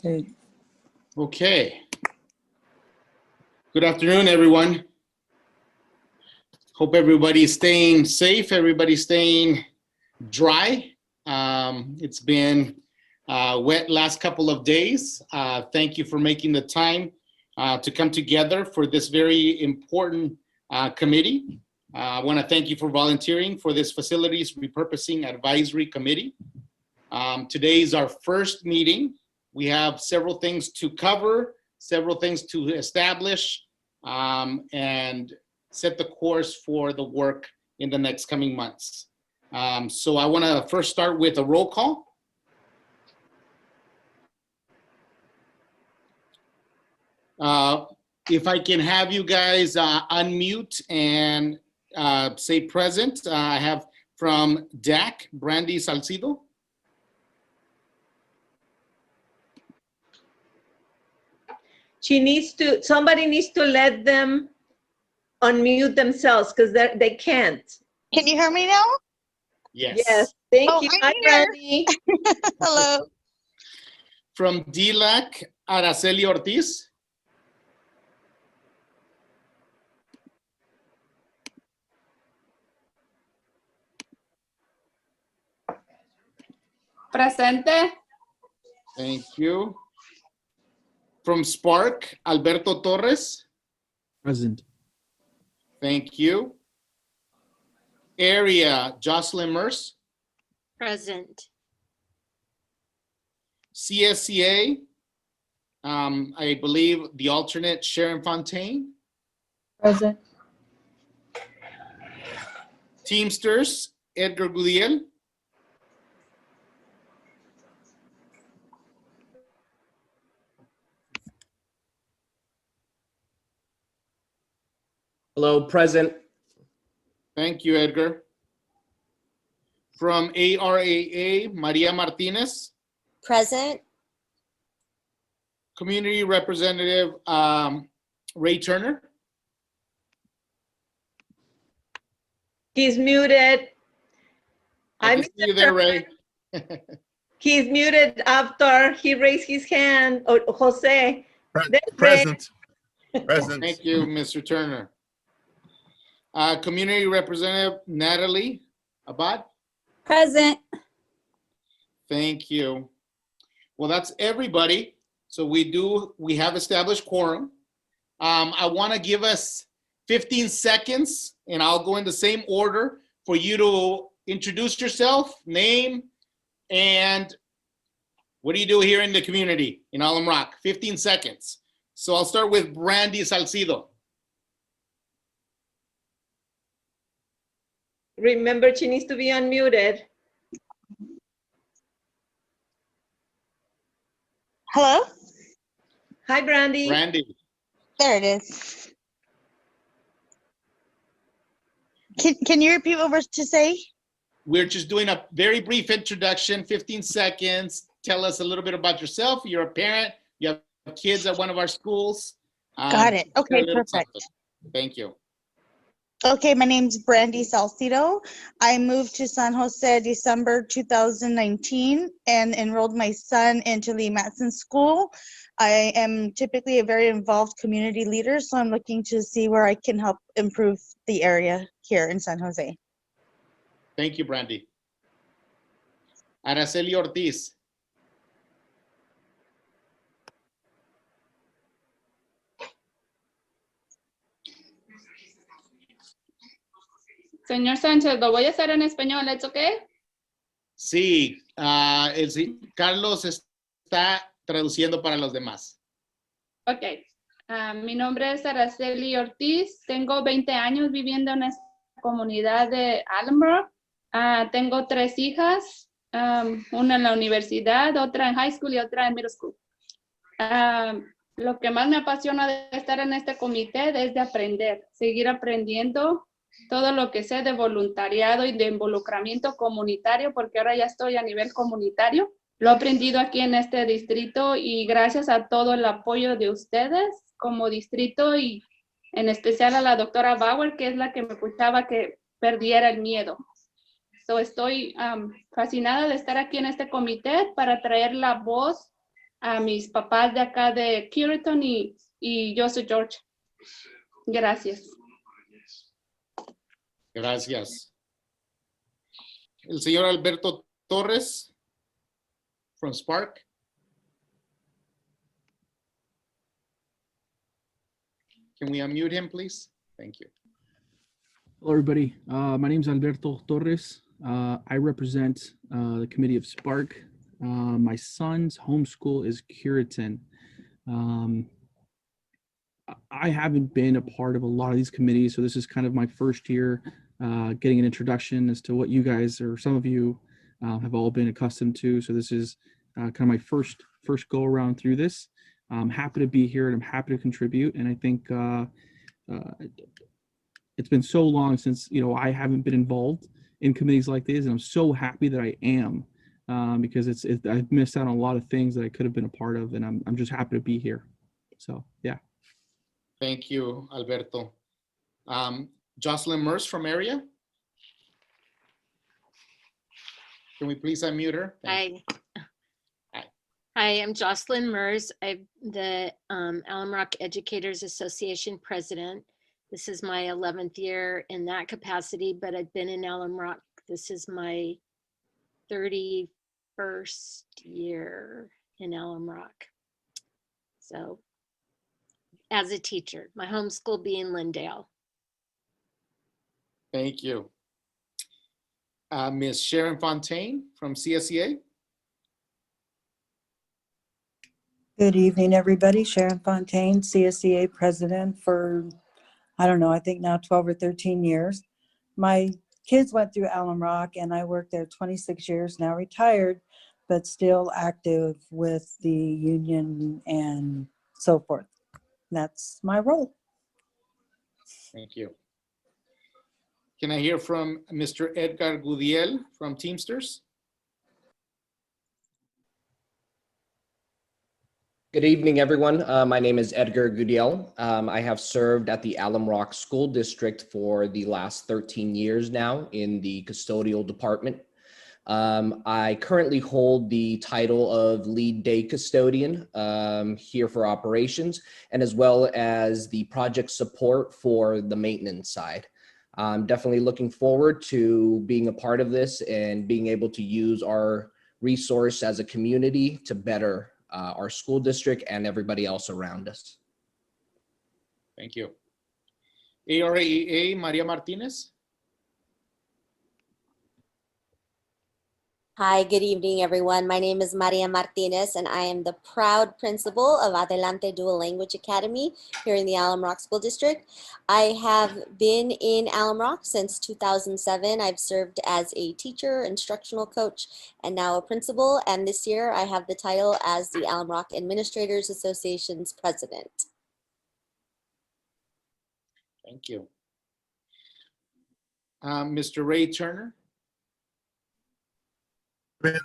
Okay. Okay. Good afternoon, everyone. Hope everybody's staying safe, everybody's staying dry. It's been wet last couple of days. Thank you for making the time to come together for this very important committee. I want to thank you for volunteering for this Facilities Repurposing Advisory Committee. Today is our first meeting. We have several things to cover, several things to establish, and set the course for the work in the next coming months. So I want to first start with a roll call. If I can have you guys unmute and say present. I have from DAC, Brandy Salcido. Somebody needs to let them unmute themselves because they can't. Can you hear me now? Yes. Yes, thank you. I'm Hi, here. Brandy. Hello. From DLAC, Araceli Ortiz. Presente. Thank you. From Spark, Alberto Torres. Present. Thank you. Area, Jocelyn Merce. Present. CSCA, I believe the alternate, Sharon Fontaine. Present. Teamsters, Edgar Gudiel. Hello, present. Thank you, Edgar. From ARAA, Maria Martinez. Present. Community Representative, Ray Turner. He's muted. I can I'm see you there, Ray. He's muted after he raised his hand. Oh, Jose. Present. Present. Thank you, Mr. Turner. Community Representative Natalie Abad. Present. Thank you. Well, that's everybody. So we have established quorum. I want to give us 15 seconds, and I'll go in the same order for you to introduce yourself, name, and what do you do here in the community in Alum Rock? 15 seconds. So I'll start with Brandy Salcido. Remember, she needs to be unmuted. Hello? Hi, Brandy. Brandy. There it is. Can you repeat what we're to say? We're just doing a very brief introduction, 15 seconds. Tell us a little bit about yourself. You're a parent. You have kids at one of our schools. Got it. Okay, perfect. Something. Thank you. Okay, my name's Brandy Salcido. I moved to San Jose December 2019 and enrolled my son into Lee Matson School. I am typically a very involved community leader, so I'm looking to see where I can help improve the area here in San Jose. Thank you, Brandy. Araceli Ortiz. Señor Sánchez, lo voy a hacer en español, ¿it's okay? Sí, Carlos está traduciendo para los demás. Ok. Mi nombre es Araceli Ortiz. Tengo 20 años viviendo en esta comunidad de Allenbrook. Tengo 3 hijas, una en la universidad, otra en high school y otra en middle school. Lo que más me apasiona de estar en este comité es de aprender, seguir aprendiendo todo lo que sé de voluntariado y de involucramiento comunitario, porque ahora ya estoy a nivel comunitario. Lo he aprendido aquí en este distrito y gracias a todo el apoyo de ustedes como distrito y en especial a la doctora Bauer, que es la que me puchaba que perdiera el miedo. So, estoy fascinada de estar aquí en este comité para traer la voz a mis papás de acá de Puritan y yo soy George. Gracias. Gracias. El señor Alberto Torres from Spark. Can we unmute him, please? Thank you. Hello, everybody. My name is Alberto Torres. I represent the committee of Spark. My son's homeschool is Curitan. I haven't been a part of a lot of these committees, so this is kind of my first year getting an introduction as to what you guys, or some of you, have all been accustomed to. So this is kind of my first go around through this. I'm happy to be here and I'm happy to contribute. And I think it's been so long since, I haven't been involved in committees like these, and I'm so happy that I am, because I've missed out on a lot of things that I could have been a part of, and I'm just happy to be here. So yeah. Thank you, Alberto. Jocelyn Merce from area. Can we please unmute her? Thank Hi. Hi. Hi, I'm Jocelyn Mers. I'm the Alum Rock Educators Association president. This is my 11th year in that capacity, but I've been in Alum Rock. This is my 31st year in Alum Rock. So, as a teacher, my homeschool being Lindale. Thank you. Ms. Sharon Fontaine from CSEA. Good evening, everybody. Sharon Fontaine, CSEA president for, I don't know, I think now 12 or 13 years. My kids went through Alum Rock and I worked there 26 years, now retired, but still active with the union and so forth. That's my role. Thank you. Can I hear from Mr. Edgar Gudiel from Teamsters? Good evening, everyone. My name is Edgar Gudiel. I have served at the Alum Rock School District for the last 13 years now in the custodial department. I currently hold the title of lead day custodian here for operations, and as well as the project support for the maintenance side. I'm definitely looking forward to being a part of this and being able to use our resource as a community to better our school district and everybody else around us. Thank you. ARAEA, Maria Martinez. Hi, good evening, everyone. My name is Maria Martinez, and I am the proud principal of Adelante Dual Language Academy here in the Alum Rock School District. I have been in Alum Rock since 2007. I've served as a teacher, instructional coach, and now a principal. And this year, I have the title as the Alum Rock Administrators Association's president. Thank you. Mr. Ray Turner. Been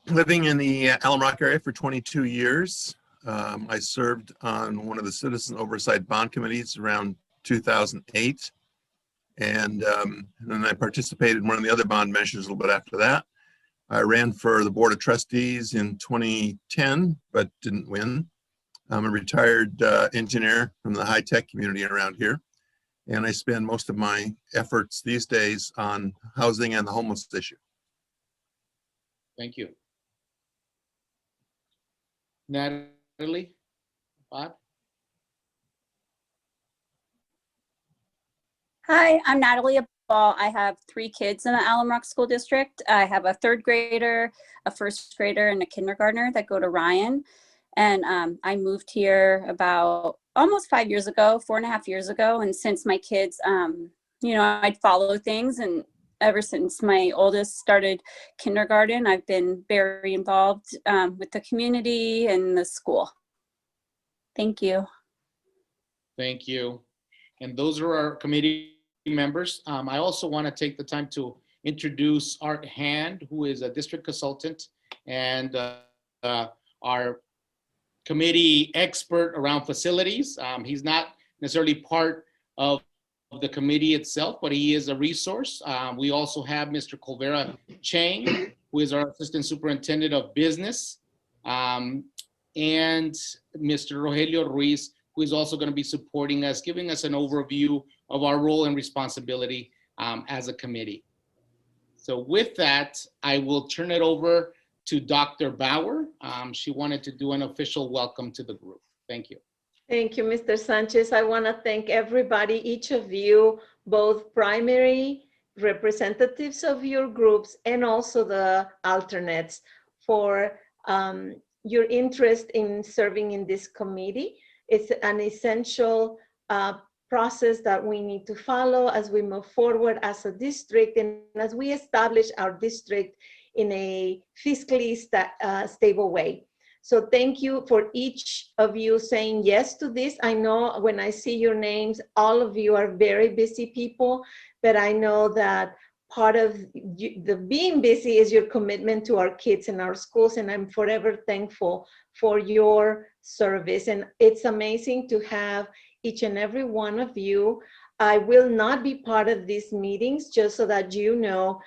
living in the Alum Rock area for 22 years. I served on one of the citizen oversight bond committees around 2008. And then I participated in one of the other bond measures a little bit after that. I ran for the Board of Trustees in 2010, but didn't win. I'm a retired engineer from the high-tech community around here. And I spend most of my efforts these days on housing and the homeless issue. Thank you. Natalie, Bob. Hi, I'm Natalie Ball. I have 3 kids in the Alum Rock School District. I have a 3rd grader, a 1st grader, and a kindergartner that go to Ryan. And I moved here about almost 5 years ago, 4.5 years ago. And since my kids, I'd follow things, and ever since my oldest started kindergarten, I've been very involved with the community and the school. Thank you. Thank you. And those are our committee members. I also want to take the time to introduce Art Hand, who is a district consultant and our committee expert around facilities. He's not necessarily part of the committee itself, but he is a resource. We also have Mr. Colvera Chang, who is our assistant superintendent of business. and Mr. Rogelio Ruiz, who is also going to be supporting us, giving us an overview of our role and responsibility as a committee. So with that, I will turn it over to Dr. Bauer. She wanted to do an official welcome to the group. Thank you. Thank you, Mr. Sanchez. I want to thank everybody, each of you, both primary representatives of your groups and also the alternates, for your interest in serving in this committee. It's an essential process that we need to follow as we move forward as a district and as we establish our district in a fiscally stable way. So thank you for each of you saying yes to this. I know when I see your names, all of you are very busy people, but I know that part of the being busy is your commitment to our kids and our schools, and I'm forever thankful for your service. And it's amazing to have each and every one of you. I will not be part of these meetings, just so that you know.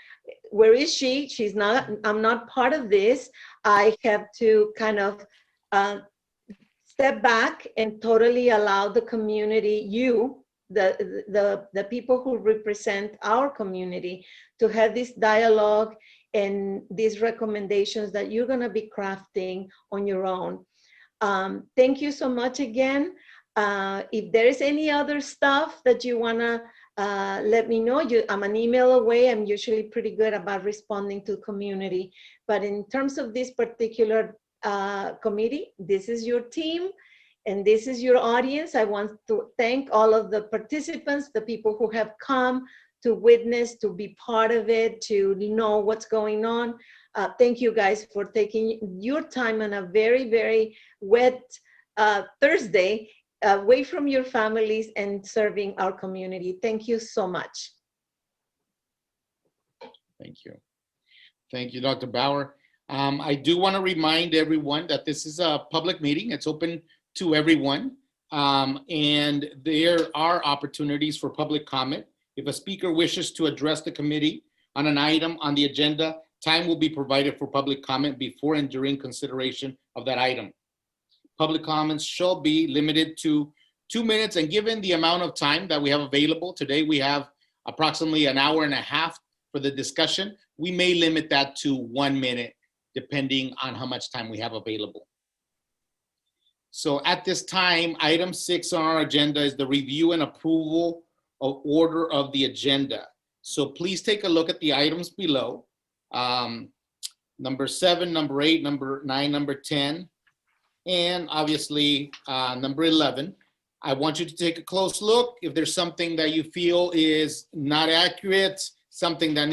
Where is she? She's not, I'm not part of this. I have to kind of step back and totally allow the community, you, the people who represent our community, to have this dialogue and these recommendations that you're going to be crafting on your own. Thank you so much again. If there is any other stuff that you want to let me know. I'm an email away. I'm usually pretty good about responding to community. But in terms of this particular committee, this is your team and this is your audience. I want to thank all of the participants, the people who have come to witness, to be part of it, to know what's going on. Thank you guys for taking your time on a very, very wet Thursday away from your families and serving our community. Thank you so much. Thank you. Thank you, Dr. Bauer. I do want to remind everyone that this is a public meeting. It's open to everyone. And there are opportunities for public comment. If a speaker wishes to address the committee on an item on the agenda, time will be provided for public comment before and during consideration of that item. Public comments shall be limited to 2 minutes, and given the amount of time that we have available today, we have approximately an hour and a half for the discussion. We may limit that to 1 minute, depending on how much time we have available. So at this time, item 6 on our agenda is the review and approval of order of the agenda. So please take a look at the items below. Number 7, number 8, number 9, number 10. And obviously, number 11, I want you to take a close look. If there's something that you feel is not accurate, something that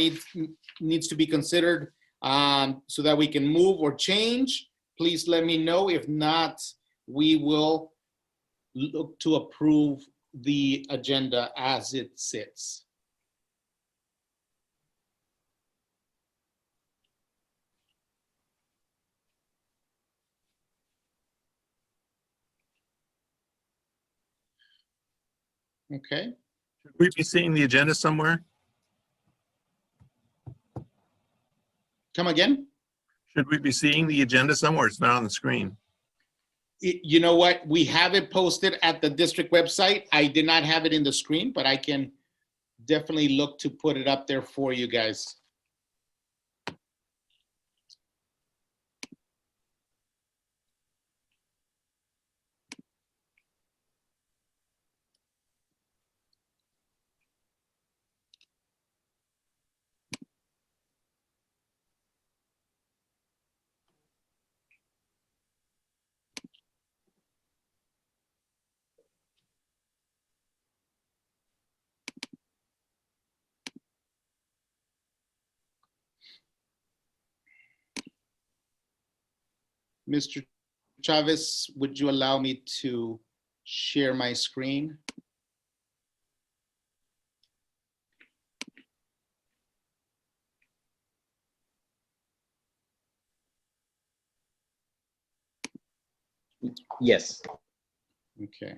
needs to be considered so that we can move or change, please let me know. If not, we will look to approve the agenda as it sits. Okay. Should we be seeing the agenda somewhere? Come again? Should we be seeing the agenda somewhere? It's not on the screen. You know what? We have it posted at the district website. I did not have it in the screen, but I can definitely look to put it up there for you guys. Mr. Chavez, would you allow me to share my screen? Yes. Okay.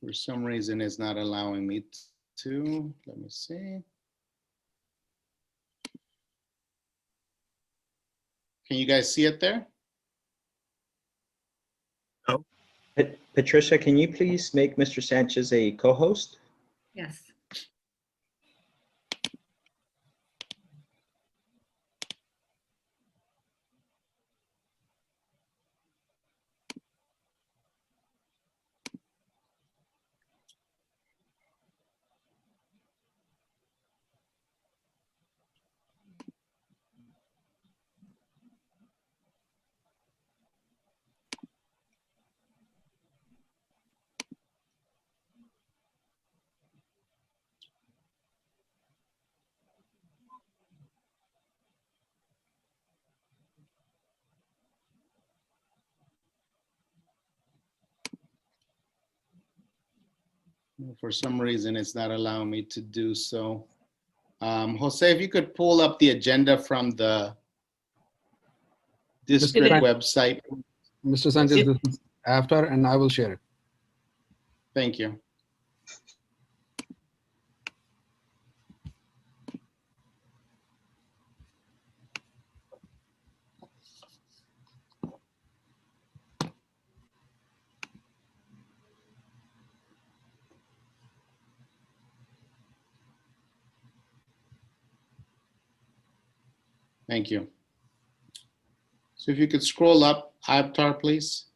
For some reason, it's not allowing me to. Let me see. Can you guys see it there? Patricia, can you please make Mr. Sanchez a co-host? Yes. For some reason, it's not allowing me to do so. Jose, if you could pull up the agenda from the district San- website. Mr. Sanchez, this is after, and I will share it. Thank you. Thank you. So if you could scroll up, Avatar, please.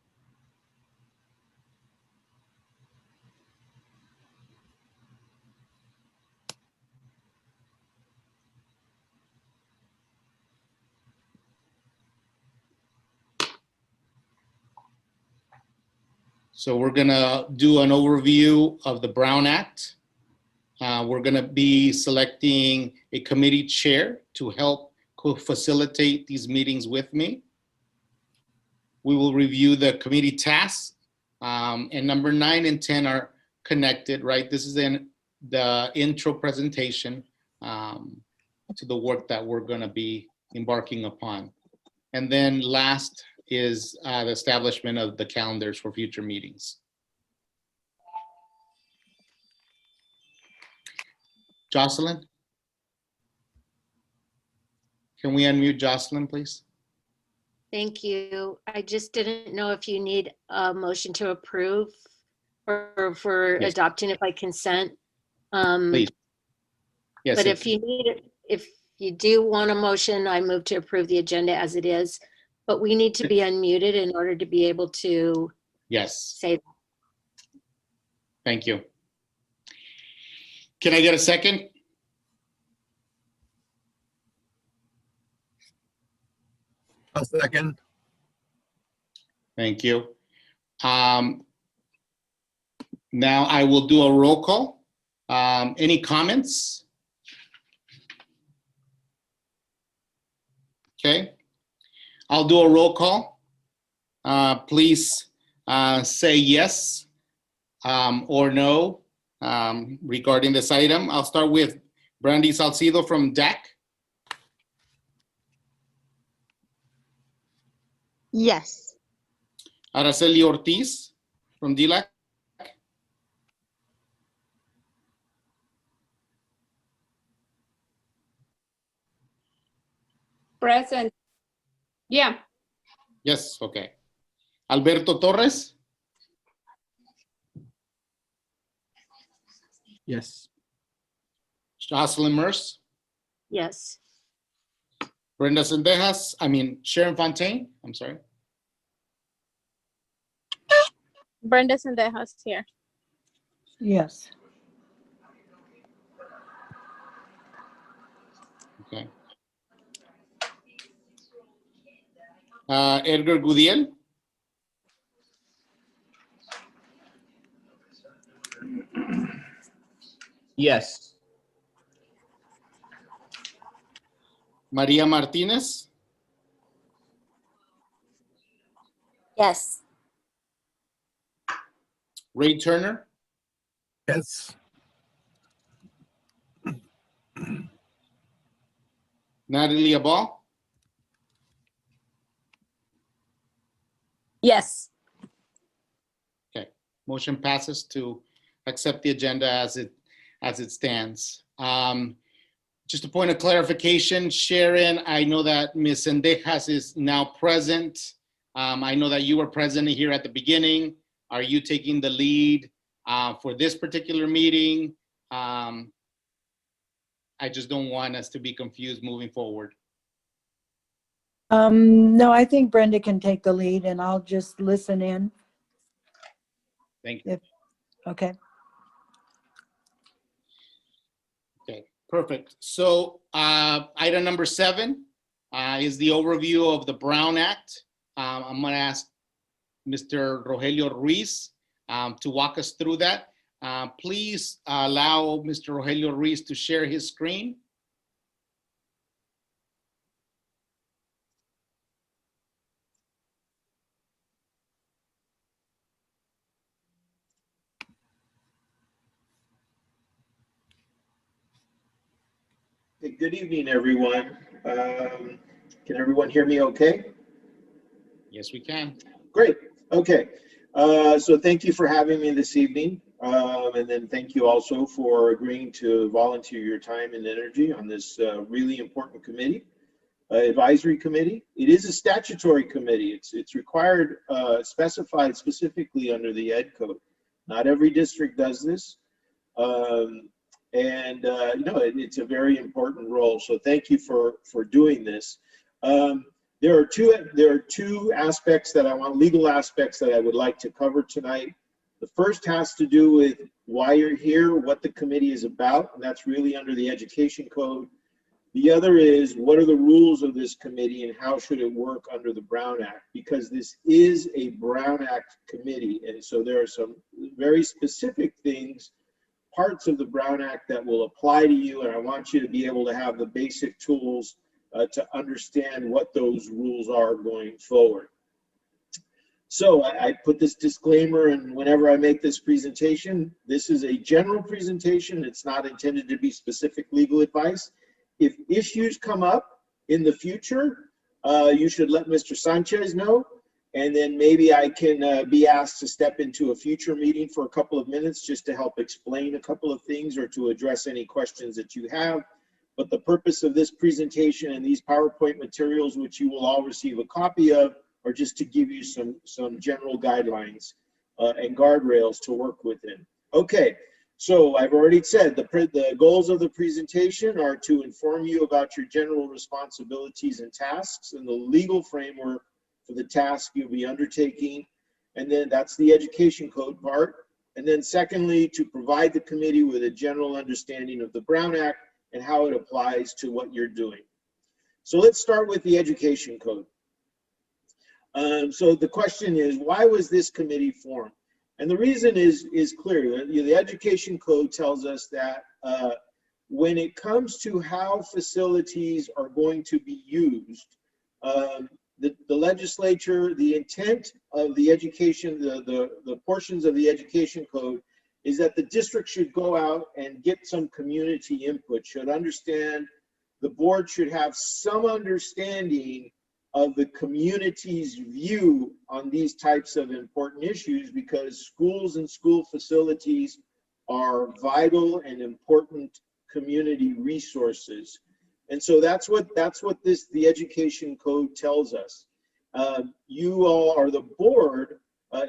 So we're gonna do an overview of the Brown Act. We're gonna be selecting a committee chair to help co-facilitate these meetings with me. We will review the committee tasks, and number 9 and 10 are connected, right? This is in the intro presentation to the work that we're gonna be embarking upon. And then last is the establishment of the calendars for future meetings. Jocelyn? Can we unmute Jocelyn, please? Thank you. I just didn't know if you need a motion to approve or for Yes. adopting it by consent. Please. Yes. But if you need it, if you do want a motion, I move to approve the agenda as it is. But we need to be unmuted in order to be able to Yes, say that. thank you. Can I get a second? A second. Thank you. Now I will do a roll call. Any comments? Okay. I'll do a roll call. Please say yes or no regarding this item. I'll start with Brandy Salcido from DAC. Yes. Araceli Ortiz from DLAC. Present. Yeah. Yes, okay. Alberto Torres. Yes. Jocelyn Merce. Yes. Sharon Fontaine, I'm sorry. Brenda Sendejas here. Yes. Okay. Edgar Gudiel. Yes. Maria Martinez. Yes. Ray Turner. Yes. Natalie Abal. Yes. Okay, motion passes to accept the agenda as it stands. Just a point of clarification, Sharon, I know that Ms. Sendejas is now present. I know that you were present here at the beginning. Are you taking the lead for this particular meeting? I just don't want us to be confused moving forward. No, I think Brenda can take the lead and I'll just listen in. Thank you. Okay. Okay, perfect. So item number 7 is the overview of the Brown Act. I'm going to ask Mr. Rogelio Ruiz to walk us through that. Please allow Mr. Rogelio Ruiz to share his screen. Good evening, everyone. Can everyone hear me okay? Yes, we can. Great. Okay. So thank you for having me this evening. And then thank you also for agreeing to volunteer your time and energy on this really important committee, advisory committee. It is a statutory committee. It's required, specified specifically under the Ed Code. Not every district does this. It's a very important role. So thank you for doing this. There are two aspects that I want, legal aspects that I would like to cover tonight. The first has to do with why you're here, what the committee is about, and that's really under the Education Code. The other is what are the rules of this committee and how should it work under the Brown Act, because this is a Brown Act committee, and so there are some very specific things, parts of the Brown Act that will apply to you, and I want you to be able to have the basic tools to understand what those rules are going forward. So I put this disclaimer, and whenever I make this presentation, this is a general presentation. It's not intended to be specific legal advice. If issues come up in the future, you should let Mr. Sanchez know, and then maybe I can be asked to step into a future meeting for a couple of minutes just to help explain a couple of things or to address any questions that you have. But the purpose of this presentation and these PowerPoint materials, which you will all receive a copy of, are just to give you some general guidelines and guardrails to work within. Okay, so I've already said the goals of the presentation are to inform you about your general responsibilities and tasks and the legal framework for the task you'll be undertaking. And then that's the Education Code part. And then secondly, to provide the committee with a general understanding of the Brown Act and how it applies to what you're doing. So let's start with the Education Code. So the question is, why was this committee formed? And the reason is clear. The Education Code tells us that when it comes to how facilities are going to be used, the legislature, the intent of the education, the portions of the Education Code is that the district should go out and get some community input, should understand, the board should have some understanding of the community's view on these types of important issues, because schools and school facilities are vital and important community resources. And so that's what the Education Code tells us. You all, or the board,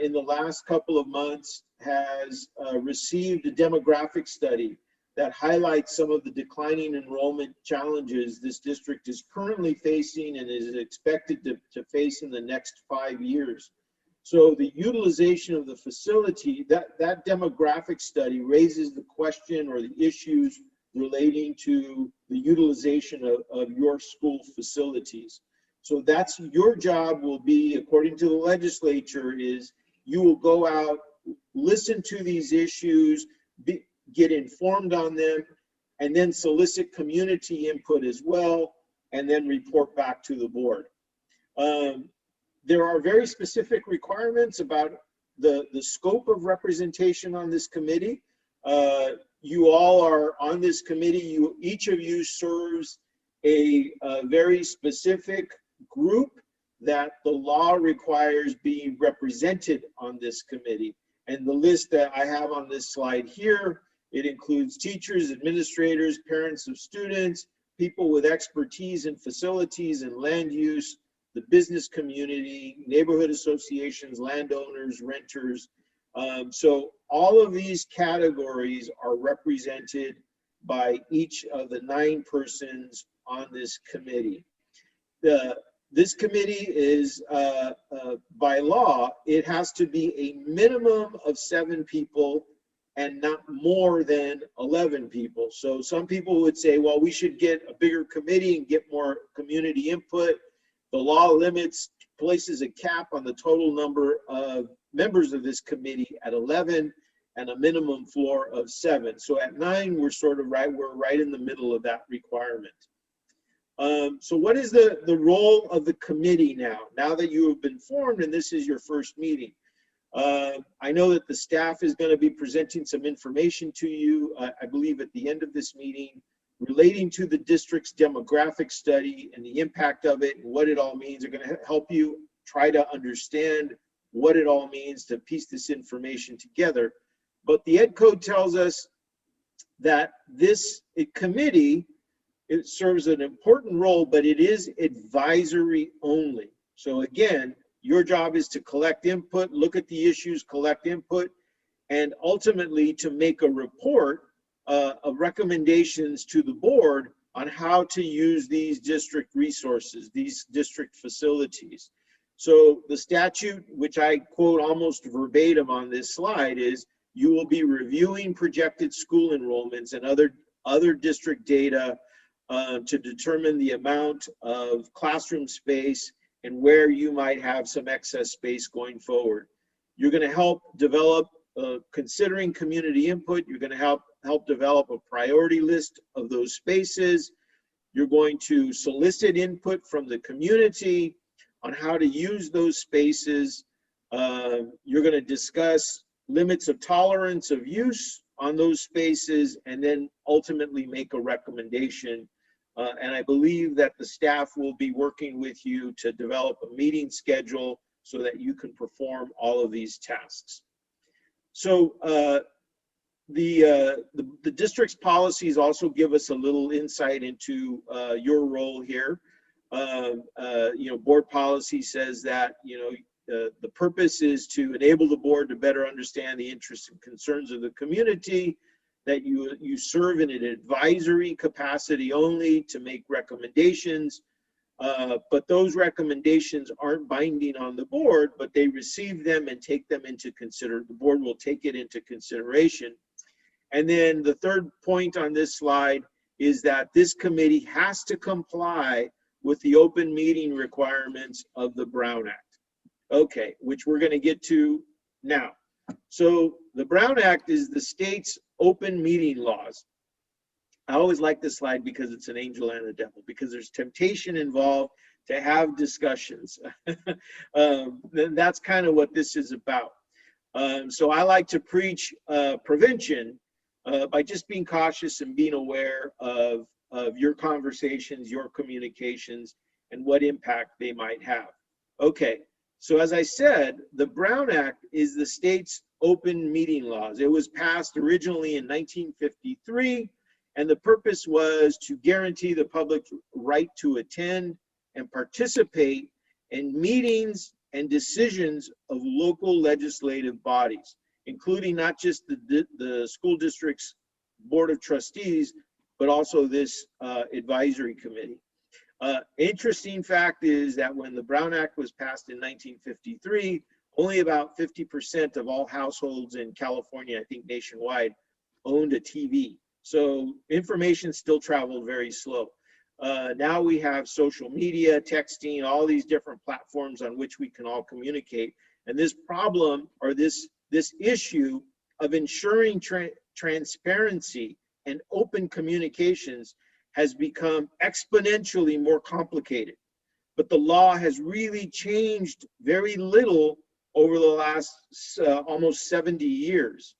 in the last couple of months has received a demographic study that highlights some of the declining enrollment challenges this district is currently facing and is expected to face in the next 5 years. So the utilization of the facility, that demographic study raises the question or the issues relating to the utilization of your school facilities. So that's your job will be, according to the legislature, is you will go out, listen to these issues, get informed on them, and then solicit community input as well, and then report back to the board. There are very specific requirements about the scope of representation on this committee. You all are on this committee. Each of you serves a very specific group that the law requires being represented on this committee. And the list that I have on this slide here, it includes teachers, administrators, parents of students, people with expertise in facilities and land use, the business community, neighborhood associations, landowners, renters, So all of these categories are represented by each of the 9 persons on this committee. This committee is, by law, it has to be a minimum of 7 people and not more than 11 people. So some people would say, well, we should get a bigger committee and get more community input. The law limits, places a cap on the total number of members of this committee at 11 and a minimum floor of 7. So at 9, we're sort of right, we're right in the middle of that requirement. So what is the role of the committee now that you have been formed and this is your first meeting? I know that the staff is going to be presenting some information to you, I believe at the end of this meeting, relating to the district's demographic study and the impact of it and what it all means. Are going to help you try to understand what it all means to piece this information together. But the Ed Code tells us that this committee, it serves an important role, but it is advisory only. So again, your job is to collect input, look at the issues, collect input, and ultimately to make a report of recommendations to the board on how to use these district resources, these district facilities. So the statute, which I quote almost verbatim on this slide, is you will be reviewing projected school enrollments and other district data to determine the amount of classroom space and where you might have some excess space going forward. You're going to help develop, considering community input, you're going to help develop a priority list of those spaces. You're going to solicit input from the community on how to use those spaces. You're going to discuss limits of tolerance of use on those spaces and then ultimately make a recommendation. And I believe that the staff will be working with you to develop a meeting schedule so that you can perform all of these tasks. So the district's policies also give us a little insight into your role here. Board policy says that, the purpose is to enable the board to better understand the interests and concerns of the community, that you serve in an advisory capacity only to make recommendations, but those recommendations aren't binding on the board, but they receive them and take them into the board will take it into consideration. And then the third point on this slide is that this committee has to comply with the open meeting requirements of the Brown Act. Okay, which we're going to get to now. So the Brown Act is the state's open meeting laws. I always like this slide because it's an angel and a devil, because there's temptation involved to have discussions. That's kind of what this is about. So I like to preach prevention by just being cautious and being aware of your conversations, your communications, and what impact they might have. Okay, so as I said, the Brown Act is the state's open meeting laws. It was passed originally in 1953, and the purpose was to guarantee the public's right to attend and participate in meetings and decisions of local legislative bodies, including not just the school district's board of trustees, but also this advisory committee. Interesting fact is that when the Brown Act was passed in 1953, only about 50% of all households in California, I think nationwide, owned a TV. So information still traveled very slow. Now we have social media, texting, all these different platforms on which we can all communicate. And this problem, or this issue of ensuring transparency and open communications has become exponentially more complicated. But the law has really changed very little over the last almost 70 years.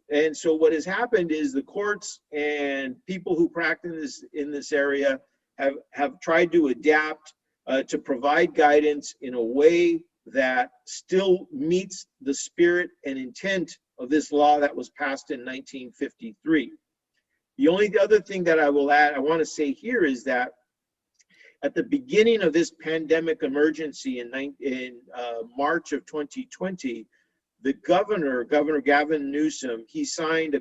And so what has happened is the courts and people who practice in this area have tried to adapt to provide guidance in a way that still meets the spirit and intent of this law that was passed in 1953. The only other thing that I will add, I want to say here, is that at the beginning of this pandemic emergency in March of 2020, the governor, Governor Gavin Newsom, he signed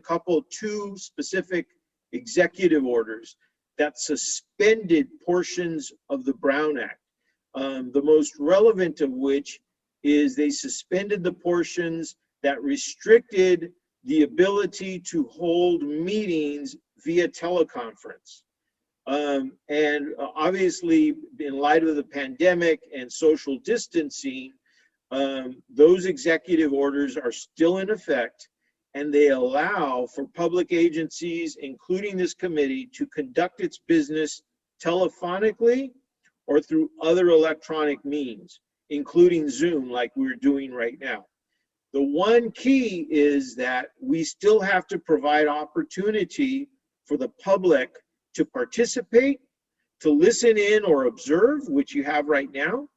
two specific executive orders that suspended portions of the Brown Act. The most relevant of which is they suspended the portions that restricted the ability to hold meetings via teleconference. And obviously, in light of the pandemic and social distancing, those executive orders are still in effect, and they allow for public agencies, including this committee, to conduct its business telephonically or through other electronic means, including Zoom, like we're doing right now. The one key is that we still have to provide opportunity for the public to participate, to listen in or observe, which you have right now,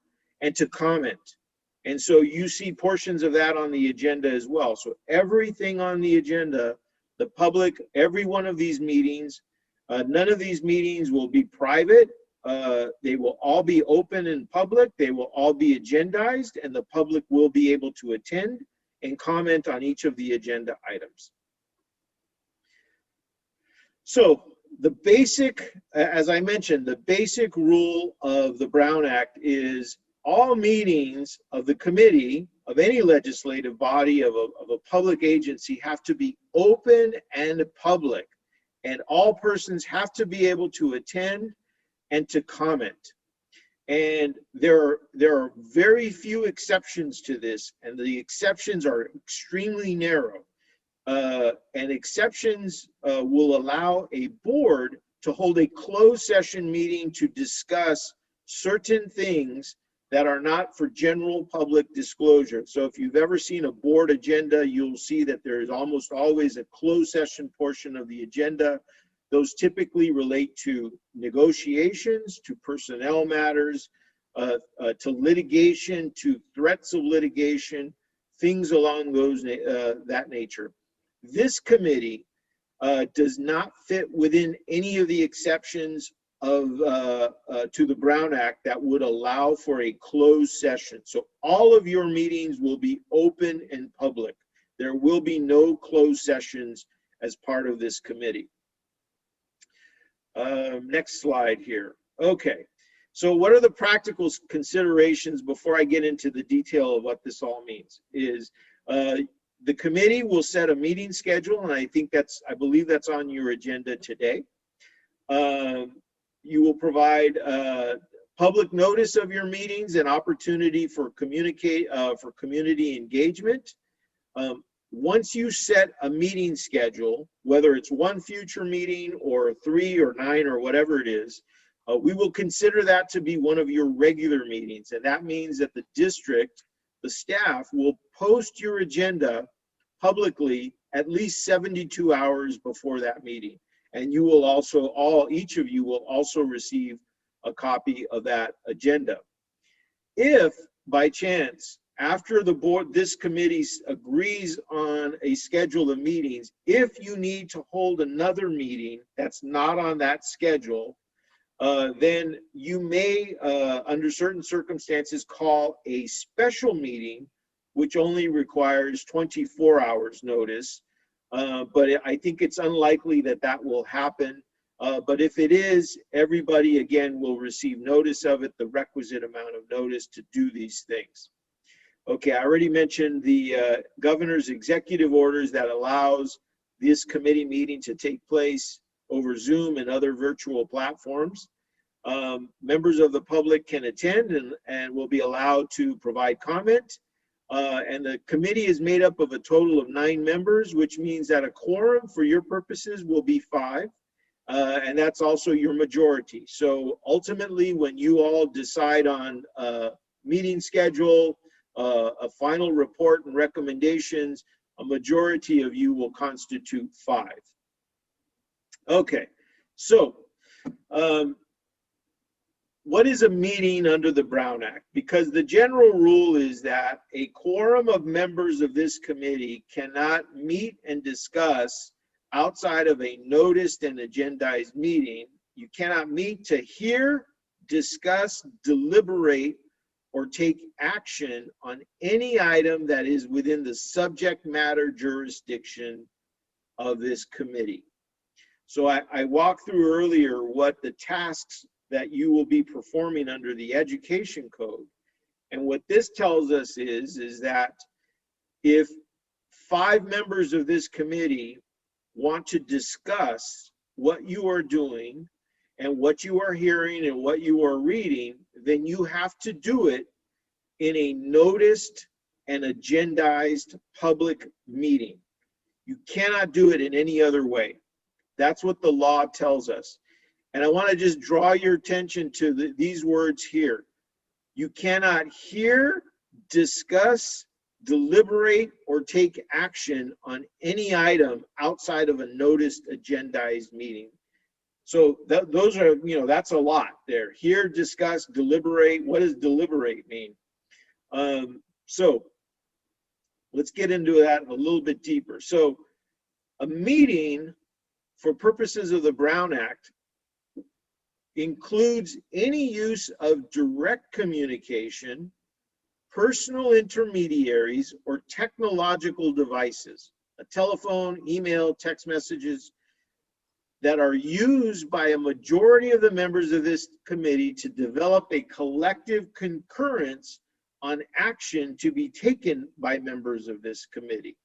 and to comment. And so you see portions of that on the agenda as well. So everything on the agenda, the public, every one of these meetings, none of these meetings will be private. They will all be open and public. They will all be agendized, and the public will be able to attend and comment on each of the agenda items. So the basic, as I mentioned, the basic rule of the Brown Act is all meetings of the committee, of any legislative body, of a public agency, have to be open and public, and all persons have to be able to attend and to comment. And there are very few exceptions to this, and the exceptions are extremely narrow. And exceptions will allow a board to hold a closed session meeting to discuss certain things that are not for general public disclosure. So if you've ever seen a board agenda, you'll see that there is almost always a closed session portion of the agenda. Those typically relate to negotiations, to personnel matters, to litigation, to threats of litigation, things along those that nature. This committee does not fit within any of the exceptions of to the Brown Act that would allow for a closed session. So all of your meetings will be open and public. There will be no closed sessions as part of this committee. Next slide here. Okay, so what are the practical considerations before I get into the detail of what this all means? Is the committee will set a meeting schedule, and I believe that's on your agenda today. You will provide public notice of your meetings and opportunity for community engagement. Once you set a meeting schedule, whether it's one future meeting or 3 or 9 or whatever it is, we will consider that to be one of your regular meetings. And that means that the district, the staff, will post your agenda publicly at least 72 hours before that meeting. And you will also, each of you will also receive a copy of that agenda. If by chance, after the board, this committee agrees on a schedule of meetings, if you need to hold another meeting that's not on that schedule, then you may, under certain circumstances, call a special meeting, which only requires 24 hours notice. But I think it's unlikely that that will happen. But if it is, everybody, again, will receive notice of it, the requisite amount of notice to do these things. Okay, I already mentioned the governor's executive orders that allows this committee meeting to take place over Zoom and other virtual platforms. Members of the public can attend and will be allowed to provide comment. And the committee is made up of a total of 9 members, which means that a quorum for your purposes will be 5. And that's also your majority. So ultimately, when you all decide on a meeting schedule, a final report and recommendations, a majority of you will constitute 5. Okay, so what is a meeting under the Brown Act? Because the general rule is that a quorum of members of this committee cannot meet and discuss outside of a noticed and agendized meeting. You cannot meet to hear, discuss, deliberate, or take action on any item that is within the subject matter jurisdiction of this committee. So I walked through earlier what the tasks that you will be performing under the education code. And what this tells us is that if 5 members of this committee want to discuss what you are doing and what you are hearing and what you are reading, then you have to do it in a noticed and agendized public meeting. You cannot do it in any other way. That's what the law tells us. And I want to just draw your attention to these words here. You cannot hear, discuss, deliberate, or take action on any item outside of a noticed agendized meeting. So those are, that's a lot there. Hear, discuss, deliberate. What does deliberate mean? So let's get into that a little bit deeper. So a meeting, for purposes of the Brown Act, includes any use of direct communication, personal intermediaries, or technological devices, a telephone, email, text messages, that are used by a majority of the members of this committee to develop a collective concurrence on action to be taken by members of this committee.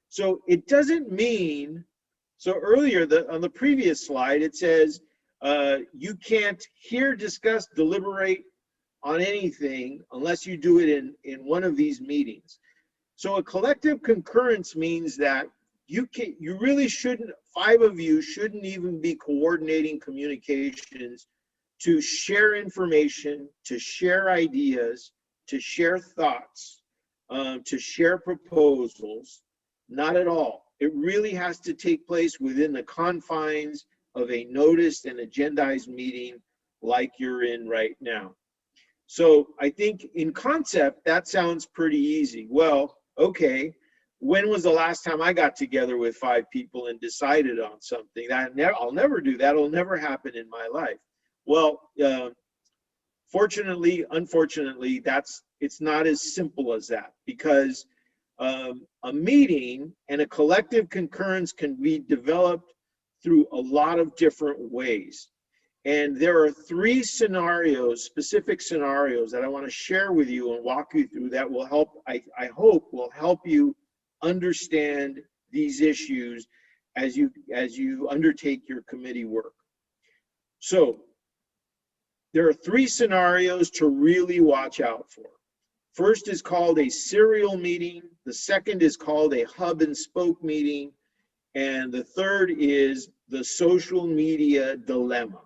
So it doesn't mean, so earlier on the previous slide, it says you can't hear, discuss, deliberate on anything unless you do it in one of these meetings. So a collective concurrence means that you really shouldn't, 5 of you shouldn't even be coordinating communications to share information, to share ideas, to share thoughts, to share proposals. Not at all. It really has to take place within the confines of a noticed and agendized meeting like you're in right now. So I think in concept, that sounds pretty easy. Well, okay, when was the last time I got together with 5 people and decided on something? I'll never do that. It'll never happen in my life. Well, fortunately, unfortunately, it's not as simple as that, because a meeting and a collective concurrence can be developed through a lot of different ways. And there are 3 scenarios, specific scenarios, that I want to share with you and walk you through that will help, I hope will help you understand these issues as you undertake your committee work. So there are 3 scenarios to really watch out for. First is called a serial meeting. The second is called a hub and spoke meeting. And the third is the social media dilemma,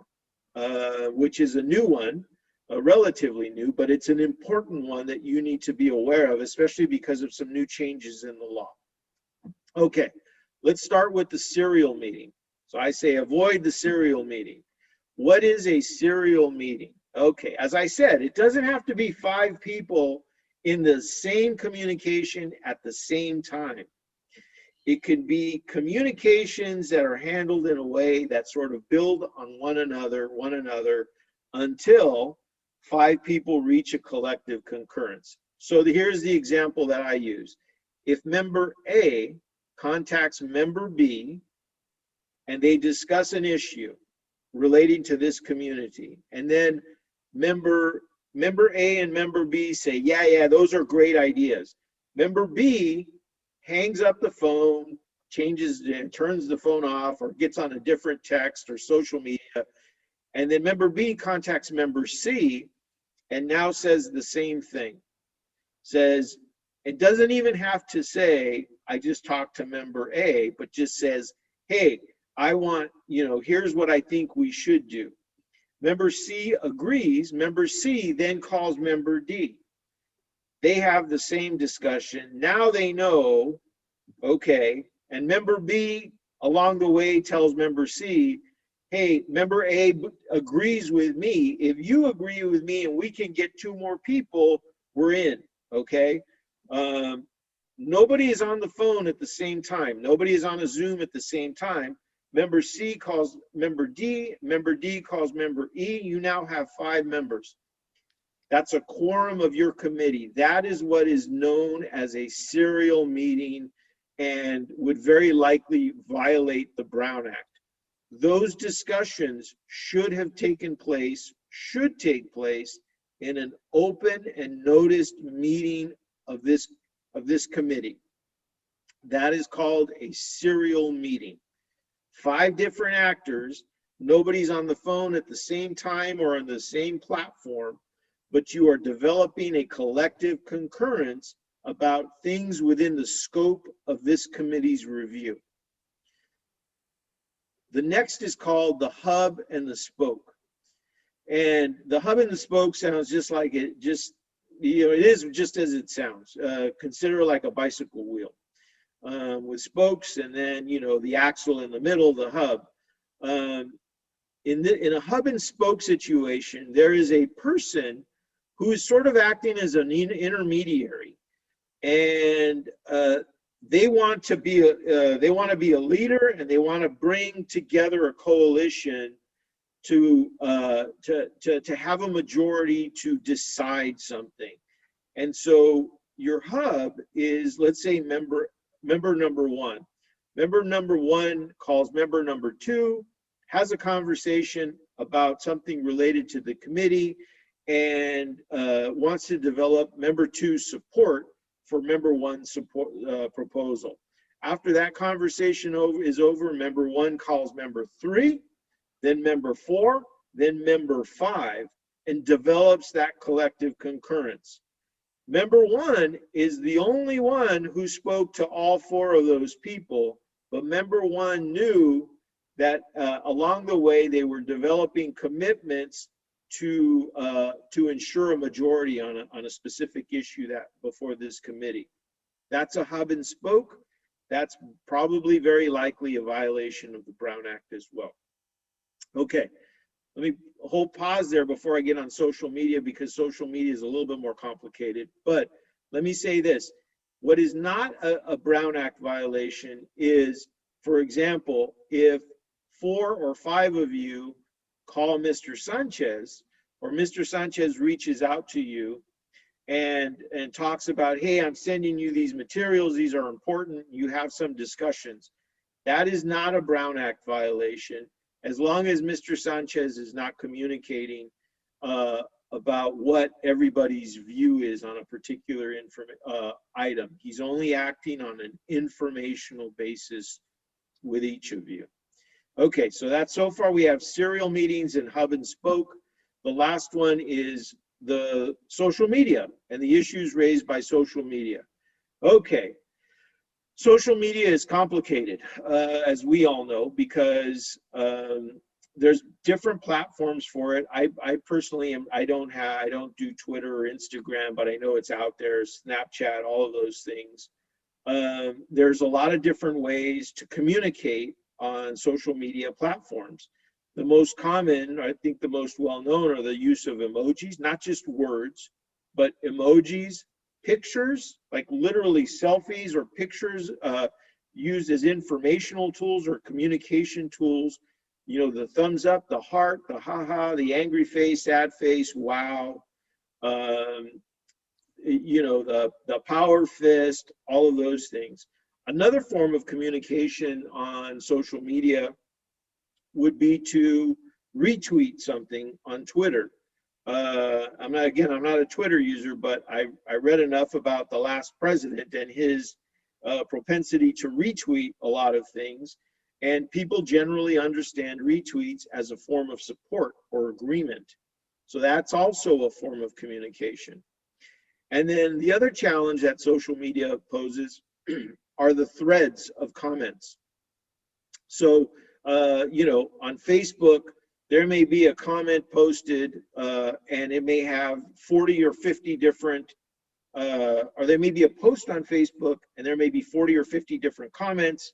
which is a new one, relatively new, but it's an important one that you need to be aware of, especially because of some new changes in the law. Okay, let's start with the serial meeting. So I say avoid the serial meeting. What is a serial meeting? Okay, as I said, it doesn't have to be 5 people in the same communication at the same time. It could be communications that are handled in a way that sort of build on one another until 5 people reach a collective concurrence. So here's the example that I use. If member A contacts member B and they discuss an issue relating to this community, and then member A and member B say, yeah, those are great ideas. Member B hangs up the phone, turns the phone off, or gets on a different text or social media. And then member B contacts member C and now says the same thing. Says, it doesn't even have to say, I just talked to member A, but just says, hey, I want, here's what I think we should do. Member C agrees. Member C then calls member D. They have the same discussion. Now they know, okay, and member B along the way tells member C, hey, member A agrees with me. If you agree with me and we can get 2 more people, we're in, okay? Nobody is on the phone at the same time. Nobody is on a Zoom at the same time. Member C calls member D calls member E. You now have 5 members. That's a quorum of your committee. That is what is known as a serial meeting and would very likely violate the Brown Act. Those discussions should take place in an open and noticed meeting of this committee. That is called a serial meeting. 5 different actors, nobody's on the phone at the same time or on the same platform, but you are developing a collective concurrence about things within the scope of this committee's review. The next is called the hub and the spoke. And the hub and the spoke sounds just like it is just as it sounds. Consider it like a bicycle wheel with spokes and then, the axle in the middle, the hub. In a hub and spoke situation, there is a person who is sort of acting as an intermediary, and they want to be a leader, and they want to bring together a coalition to have a majority to decide something. And so your hub is, let's say, member number 1. Member number 1 calls member number 2, has a conversation about something related to the committee, and wants to develop member 2's support for member 1's proposal. After that conversation is over, member 1 calls member 3, then member 4, then member 5, and develops that collective concurrence. Member 1 is the only one who spoke to all 4 of those people, but member 1 knew that along the way they were developing commitments to ensure a majority on a specific issue that before this committee. That's a hub and spoke. That's probably very likely a violation of the Brown Act as well. Okay, let me hold pause there before I get on social media, because social media is a little bit more complicated. But let me say this. What is not a Brown Act violation is, for example, if 4 or 5 of you call Mr. Sanchez, or Mr. Sanchez reaches out to you and talks about, hey, I'm sending you these materials, these are important, you have some discussions. That is not a Brown Act violation, as long as Mr. Sanchez is not communicating about what everybody's view is on a particular item. He's only acting on an informational basis with each of you. Okay, so that's, so far we have serial meetings and hub and spoke. The last one is the social media and the issues raised by social media. Okay, social media is complicated, as we all know, because there's different platforms for it. I personally I don't do Twitter or Instagram, but I know it's out there, Snapchat, all of those things. There's a lot of different ways to communicate on social media platforms. The most common, I think the most well-known, are the use of emojis, not just words, but emojis, pictures, like literally selfies or pictures used as informational tools or communication tools. The thumbs up, the heart, the haha, the angry face, sad face, wow. The power fist, all of those things. Another form of communication on social media would be to retweet something on Twitter. I'm not a Twitter user, but I read enough about the last president and his propensity to retweet a lot of things. And people generally understand retweets as a form of support or agreement. So that's also a form of communication. And then the other challenge that social media poses are the threads of comments. So, on Facebook, there may be a comment posted and it may have 40 or 50 different, or there may be a post on Facebook and there may be 40 or 50 different comments.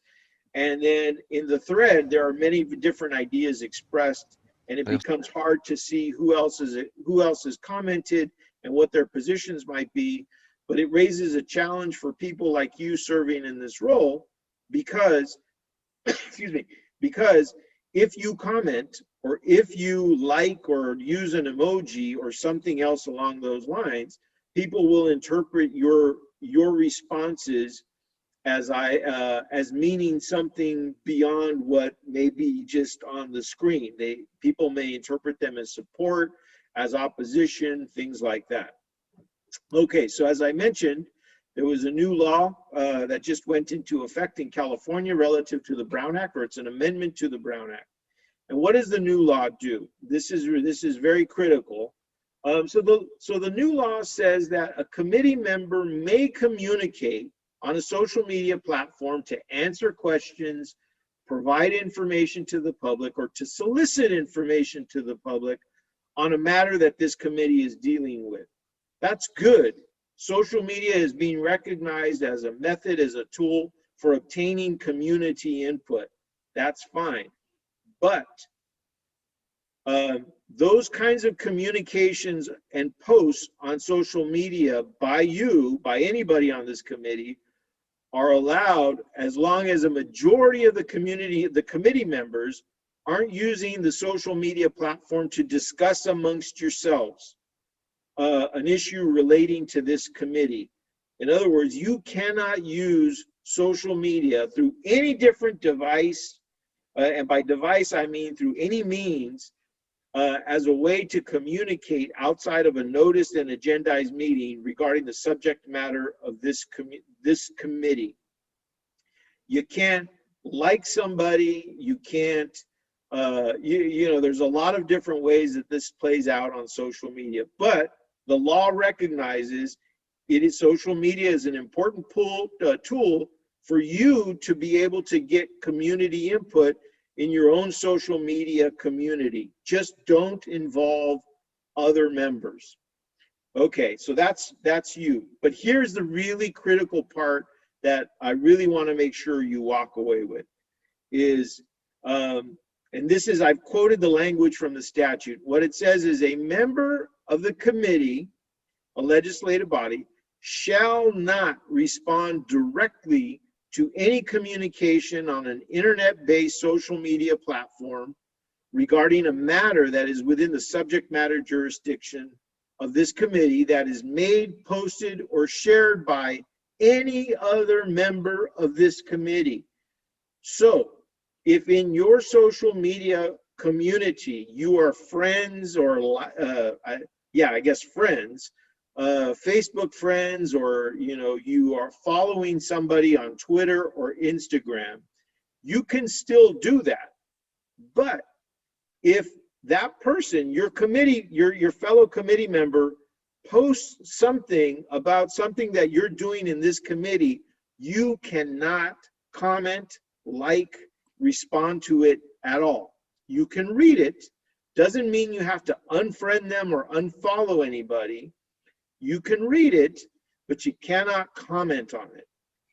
And then in the thread, there are many different ideas expressed, and it becomes hard to see who else has commented and what their positions might be. But it raises a challenge for people like you serving in this role, because, excuse me, because if you comment or if you like or use an emoji or something else along those lines, people will interpret your responses as meaning something beyond what may be just on the screen. People may interpret them as support, as opposition, things like that. Okay, so as I mentioned, there was a new law that just went into effect in California relative to the Brown Act, or it's an amendment to the Brown Act. And what does the new law do? This is very critical. So the new law says that a committee member may communicate on a social media platform to answer questions, provide information to the public, or to solicit information to the public on a matter that this committee is dealing with. That's good. Social media is being recognized as a method, as a tool for obtaining community input. That's fine. But those kinds of communications and posts on social media by anybody on this committee, are allowed as long as a majority of the committee members aren't using the social media platform to discuss amongst yourselves an issue relating to this committee. In other words, you cannot use social media through any different device, and by device I mean through any means, as a way to communicate outside of a noticed and agendized meeting regarding the subject matter of this committee. You can't like somebody, you can't, there's a lot of different ways that this plays out on social media, but the law recognizes social media is an important tool for you to be able to get community input in your own social media community. Just don't involve other members. Okay, so that's you. But here's the really critical part that I really want to make sure you walk away with is, and this is, I've quoted the language from the statute. What it says is a member of the committee, a legislative body, shall not respond directly to any communication on an internet-based social media platform regarding a matter that is within the subject matter jurisdiction of this committee that is made, posted, or shared by any other member of this committee. So, if in your social media community you are friends or, I guess friends, Facebook friends, or you are following somebody on Twitter or Instagram, you can still do that. But if that person, your committee, your fellow committee member, posts something about something that you're doing in this committee, you cannot comment, like, respond to it at all. You can read it. Doesn't mean you have to unfriend them or unfollow anybody. You can read it, but you cannot comment on it.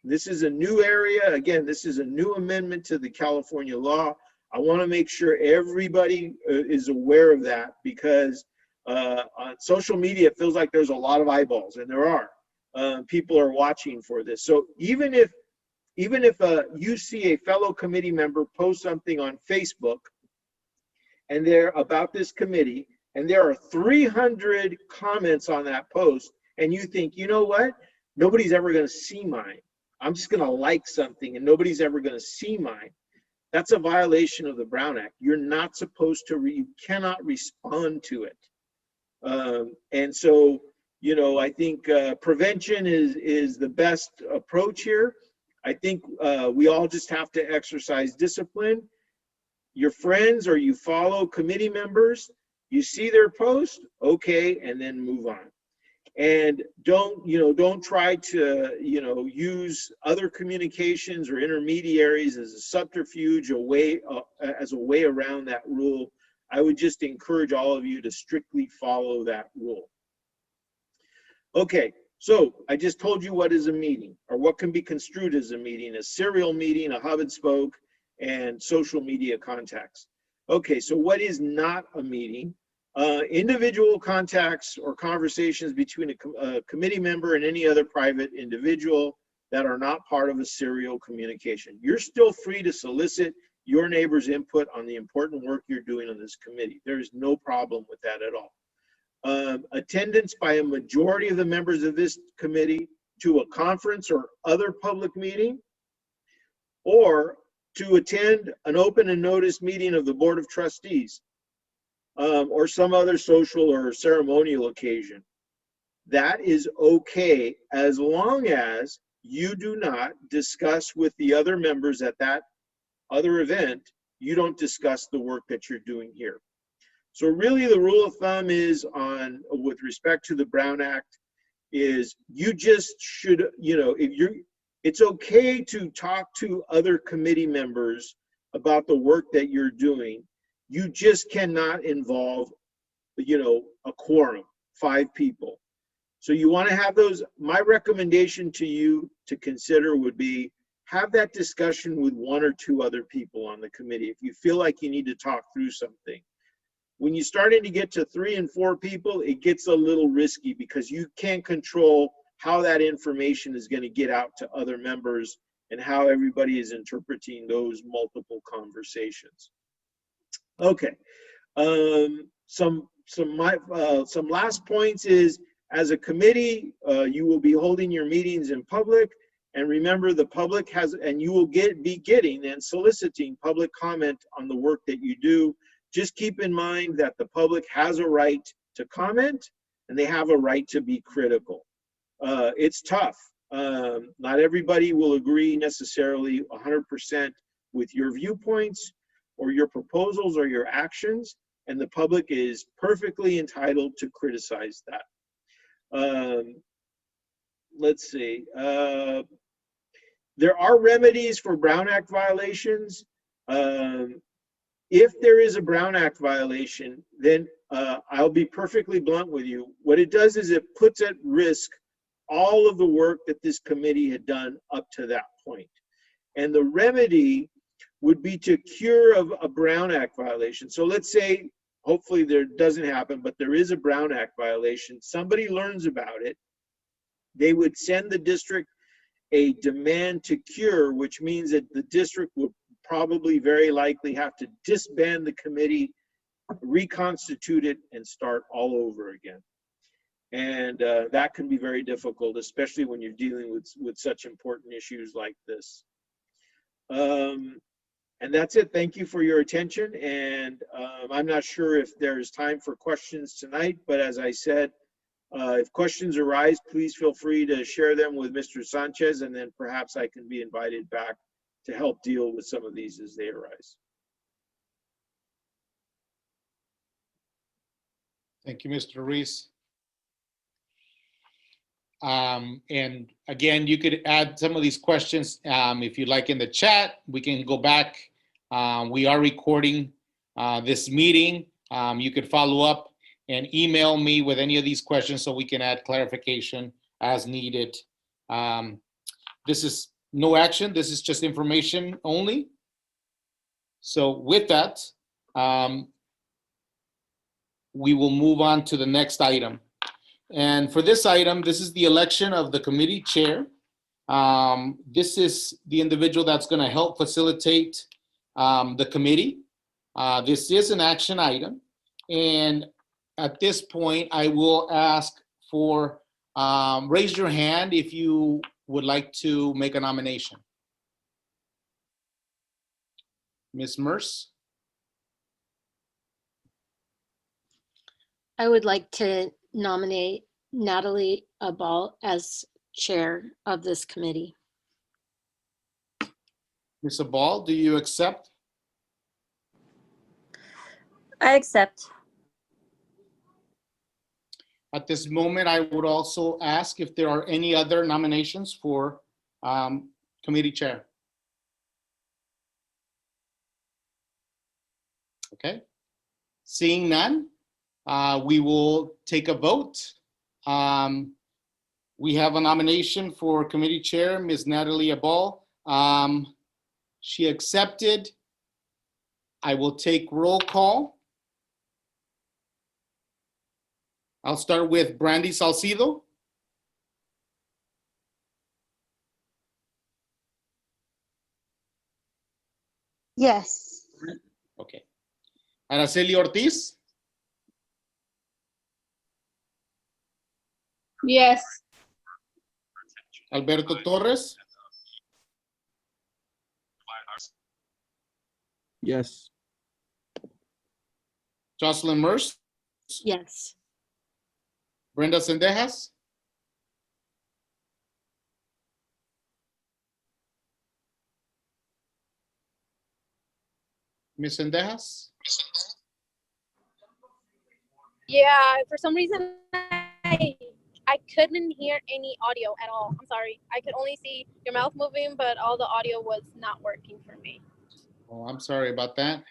This is a new area. Again, this is a new amendment to the California law. I want to make sure everybody is aware of that, because on social media, it feels like there's a lot of eyeballs, and there are. People are watching for this. So even if you see a fellow committee member post something on Facebook, and they're about this committee, and there are 300 comments on that post, and you think, you know what? Nobody's ever going to see mine. I'm just going to like something, and nobody's ever going to see mine. That's a violation of the Brown Act. You're not supposed to, you cannot respond to it. And so, I think prevention is the best approach here. I think we all just have to exercise discipline. Your friends or you follow committee members, you see their post, okay, and then move on. And don't try to, use other communications or intermediaries as a subterfuge, as a way around that rule. I would just encourage all of you to strictly follow that rule. Okay, so I just told you what is a meeting, or what can be construed as a meeting: a serial meeting, a hub and spoke, and social media contacts. Okay, so what is not a meeting? Individual contacts or conversations between a committee member and any other private individual that are not part of a serial communication. You're still free to solicit your neighbors' input on the important work you're doing on this committee. There is no problem with that at all. Attendance by a majority of the members of this committee to a conference or other public meeting, or to attend an open and notice meeting of the Board of Trustees, or some other social or ceremonial occasion. That is okay, as long as you do not discuss with the other members at that other event, you don't discuss the work that you're doing here. So really the rule of thumb is with respect to the Brown Act, is you just should, it's okay to talk to other committee members about the work that you're doing. You just cannot involve, a quorum, 5 people. So you want to have those. My recommendation to you to consider would be have that discussion with 1 or 2 other people on the committee if you feel like you need to talk through something. When you're starting to get to 3 and 4 people, it gets a little risky because you can't control how that information is going to get out to other members and how everybody is interpreting those multiple conversations. Okay. Some last points is, as a committee, you will be holding your meetings in public, and remember the public you will be getting and soliciting public comment on the work that you do. Just keep in mind that the public has a right to comment and they have a right to be critical. It's tough. Not everybody will agree necessarily 100% with your viewpoints or your proposals or your actions, and the public is perfectly entitled to criticize that. Let's see. There are remedies for Brown Act violations. If there is a Brown Act violation, then I'll be perfectly blunt with you. What it does is it puts at risk all of the work that this committee had done up to that point. And the remedy would be to cure a Brown Act violation. So let's say, hopefully there doesn't happen, but there is a Brown Act violation. Somebody learns about it. They would send the district a demand to cure, which means that the district would probably very likely have to disband the committee, reconstitute it, and start all over again. And that can be very difficult, especially when you're dealing with such important issues like this. And that's it. Thank you for your attention. And I'm not sure if there's time for questions tonight, but as I said, if questions arise, please feel free to share them with Mr. Sanchez, and then perhaps I can be invited back to help deal with some of these as they arise. Thank you, Mr. Ruiz. And again, you could add some of these questions if you like in the chat. We can go back. We are recording this meeting. You could follow up and email me with any of these questions so we can add clarification as needed. This is no action. This is just information only. So with that, we will move on to the next item. And for this item, this is the election of the committee chair. This is the individual that's going to help facilitate the committee. This is an action item. And at this point, I will ask for raise your hand if you would like to make a nomination. Ms. Merce? I would like to nominate Natalie Abal as chair of this committee. Ms. Abal, do you accept? I accept. At this moment, I would also ask if there are any other nominations for committee chair. Okay. Seeing none, we will take a vote. We have a nomination for committee chair, Ms. Natalie Abal. She accepted. I will take roll call. I'll start with Brandy Salcido. Yes. Okay. Araceli Ortiz, Yes. Alberto Torres, Yes. Jocelyn Merce, Yes. Brenda Sendejas, Ms. Sendejas, Yeah, for some reason I couldn't hear any audio at all. I'm sorry. I could only see your mouth moving, but all the audio was not working for me. oh, I'm sorry about that.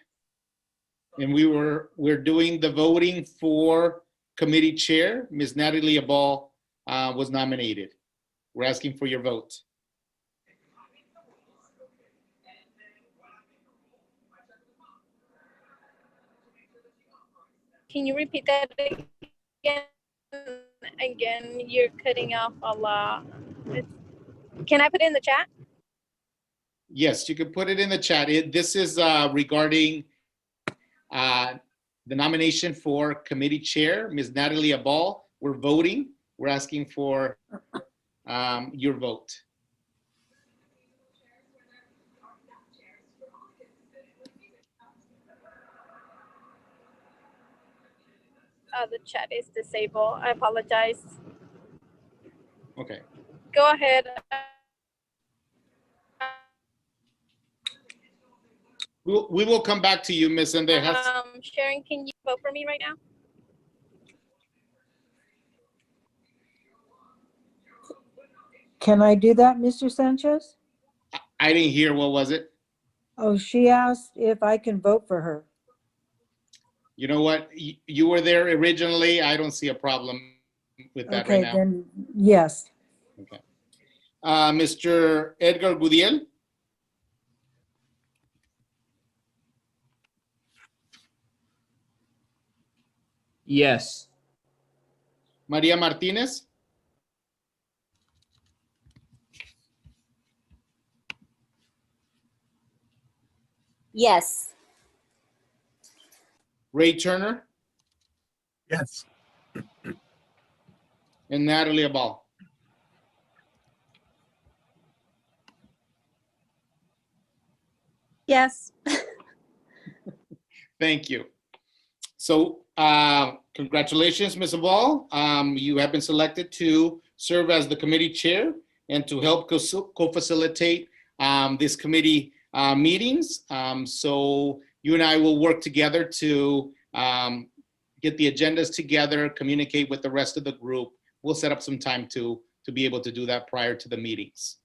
And we're doing the voting for committee chair. Ms. Natalie Abal was nominated. We're asking for your vote. Can you repeat that again? Again, you're cutting off a lot. Can I put it in the chat? Yes, you can put it in the chat. This is regarding the nomination for committee chair, Ms. Natalie Abal. We're voting. We're asking for your vote. The chat is disabled. I apologize. Okay. Go ahead. We will come back to you, Ms. Sendejas. Sharon, can you vote for me right now? Can I do that, Mr. Sanchez? I didn't hear, what was it? Oh, she asked if I can vote for her. You know what? You were there originally. I don't see a problem with that right Okay, now. then, yes. Okay. Mr. Edgar Gudiel, Yes. Maria Martinez, Yes. Ray Turner, Yes. and Natalie Abal. Yes. Thank you. So congratulations, Ms. Abal. You have been selected to serve as the committee chair and to help co-facilitate this committee meetings. So you and I will work together to get the agendas together, communicate with the rest of the group. We'll set up some time to be able to do that prior to the meetings.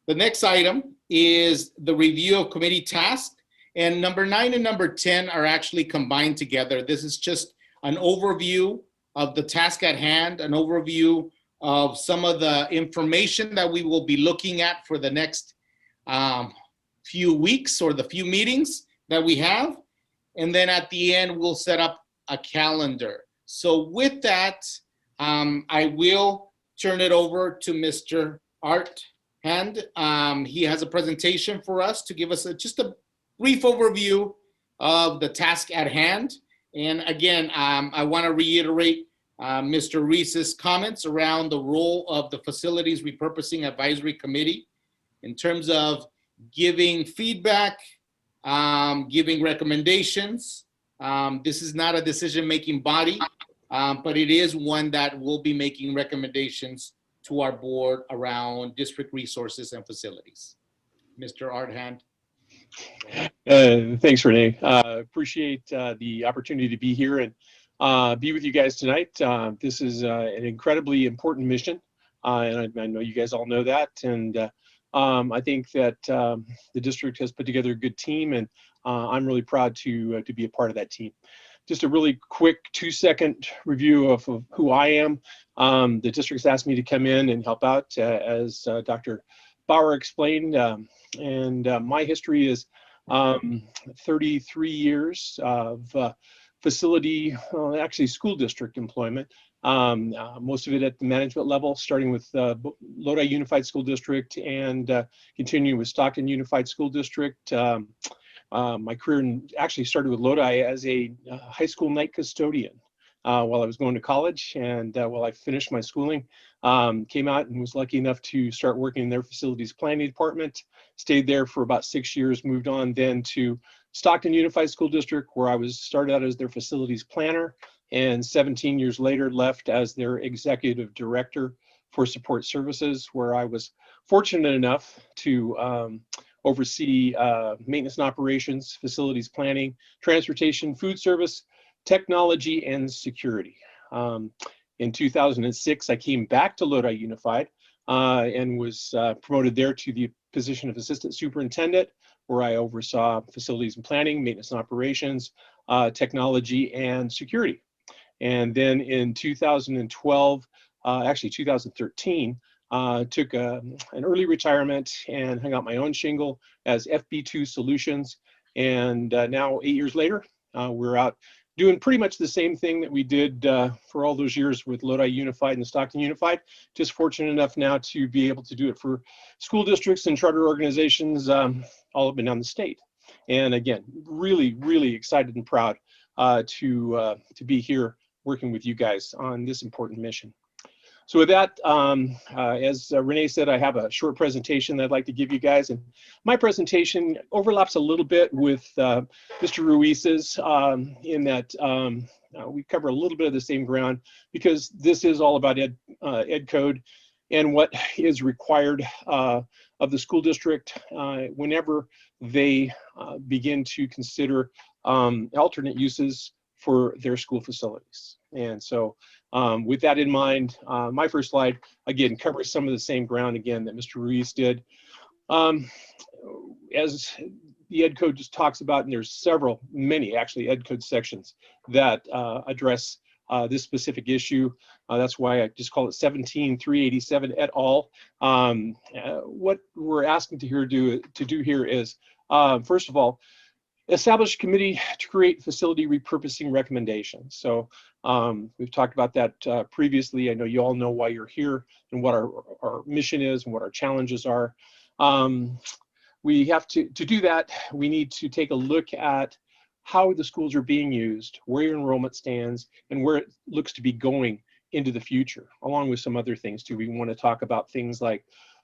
The next item is the review of committee tasks. And number 9 and number 10 are actually combined together. This is just an overview of the task at hand, an overview of some of the information that we will be looking at for the next few weeks or the few meetings that we have. And then at the end, we'll set up a calendar. So with that, I will turn it over to Mr. Art Hand. He has a presentation for us to give us just a brief overview of the task at hand. And again, I want to reiterate Mr. Reese's comments around the role of the Facilities Repurposing Advisory Committee in terms of giving feedback, giving recommendations. This is not a decision-making body, but it is one that will be making recommendations to our board around district resources and facilities. Mr. Art Hand. Thanks, Renee. Appreciate the opportunity to be here and be with you guys tonight. This is an incredibly important mission, and I know you guys all know that. And I think that the district has put together a good team, and I'm really proud to be a part of that team. Just a really quick 2-second review of who I am. The district's asked me to come in and help out, as Dr. Bauer explained, and my history is 33 years of facility, actually school district employment, most of it at the management level, starting with Lodi Unified School District and continuing with Stockton Unified School District. My career actually started with Lodi as a high school night custodian while I was going to college, and while I finished my schooling, came out and was lucky enough to start working in their facilities planning department. Stayed there for about 6 years, moved on then to Stockton Unified School District, where I started out as their facilities planner, and 17 years later left as their executive director for support services, where I was fortunate enough to oversee maintenance and operations, facilities planning, transportation, food service, technology, and security. In 2006, I came back to Lodi Unified and was promoted there to the position of assistant superintendent, where I oversaw facilities and planning, maintenance and operations, technology, and security. And then in 2012, actually 2013, took an early retirement and hung out my own shingle as FB2 Solutions. And now 8 years later, we're out doing pretty much the same thing that we did for all those years with Lodi Unified and Stockton Unified. Just fortunate enough now to be able to do it for school districts and charter organizations all up and down the state. And again, really, really excited and proud to be here working with you guys on this important mission. So with that, as Renee said, I have a short presentation that I'd like to give you guys. And my presentation overlaps a little bit with Mr. Ruiz's in that we cover a little bit of the same ground, because this is all about ed code and what is required of the school district whenever they begin to consider alternate uses for their school facilities. And so with that in mind, my first slide, again, covers some of the same ground again that Mr. Ruiz did. As the Ed Code just talks about, and there's many actually Ed Code sections that address this specific issue. That's why I just call it 17387 et al. What we're asking to do here is, first of all, establish a committee to create facility repurposing recommendations. So we've talked about that previously. I know you all know why you're here and what our mission is and what our challenges are. We have to do that, we need to take a look at how the schools are being used, where your enrollment stands, and where it looks to be going into the future, along with some other things too. We want to talk about things like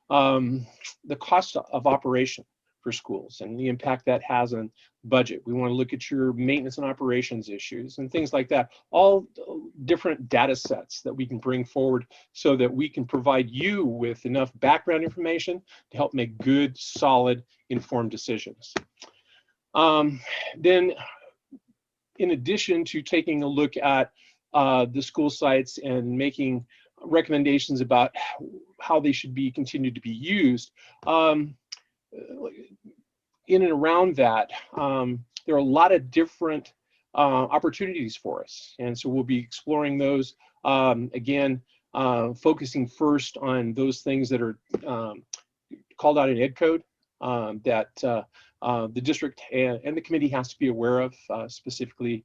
the cost of operation for schools and the impact that has on budget. We want to look at your maintenance and operations issues and things like that, all different data sets that we can bring forward so that we can provide you with enough background information to help make good, solid, informed decisions. Then, in addition to taking a look at the school sites and making recommendations about how they should be continued to be used, in and around that, there are a lot of different opportunities for us. And so we'll be exploring those, again, focusing first on those things that are called out in Ed Code that the district and the committee has to be aware of, specifically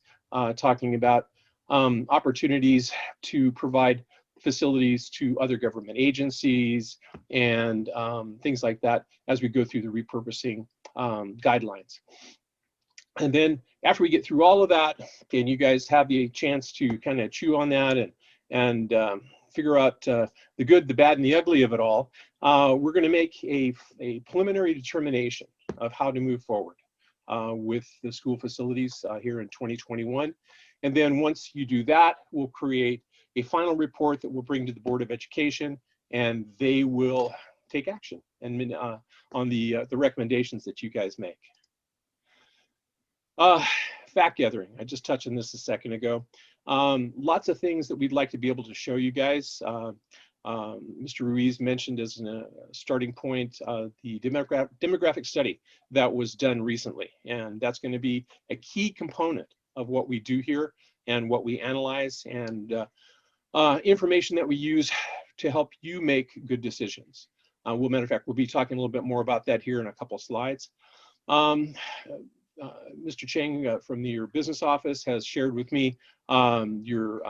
talking about opportunities to provide facilities to other government agencies and things like that as we go through the repurposing guidelines. And then after we get through all of that, and you guys have the chance to kind of chew on that and figure out the good, the bad, and the ugly of it all, we're going to make a preliminary determination of how to move forward with the school facilities here in 2021. And then once you do that, we'll create a final report that we'll bring to the Board of Education, and they will take action and on the recommendations that you guys make. Fact gathering, I just touched on this a second ago. Lots of things that we'd like to be able to show you guys. Mr. Ruiz mentioned as a starting point the demographic study that was done recently, and that's going to be a key component of what we do here and what we analyze and information that we use to help you make good decisions. Matter of fact, we'll be talking a little bit more about that here in a couple slides. Mr. Cheng from your business office has shared with me your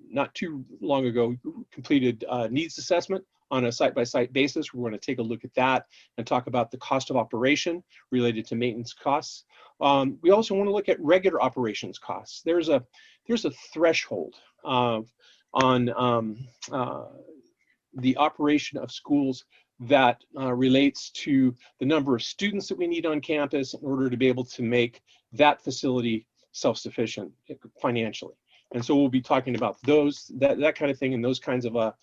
not too long ago completed needs assessment on a site-by-site basis. We're going to take a look at that and talk about the cost of operation related to maintenance costs. We also want to look at regular operations costs. There's a threshold on the operation of schools that relates to the number of students that we need on campus in order to be able to make that facility self-sufficient financially. And so we'll be talking about that kind of thing and those kinds of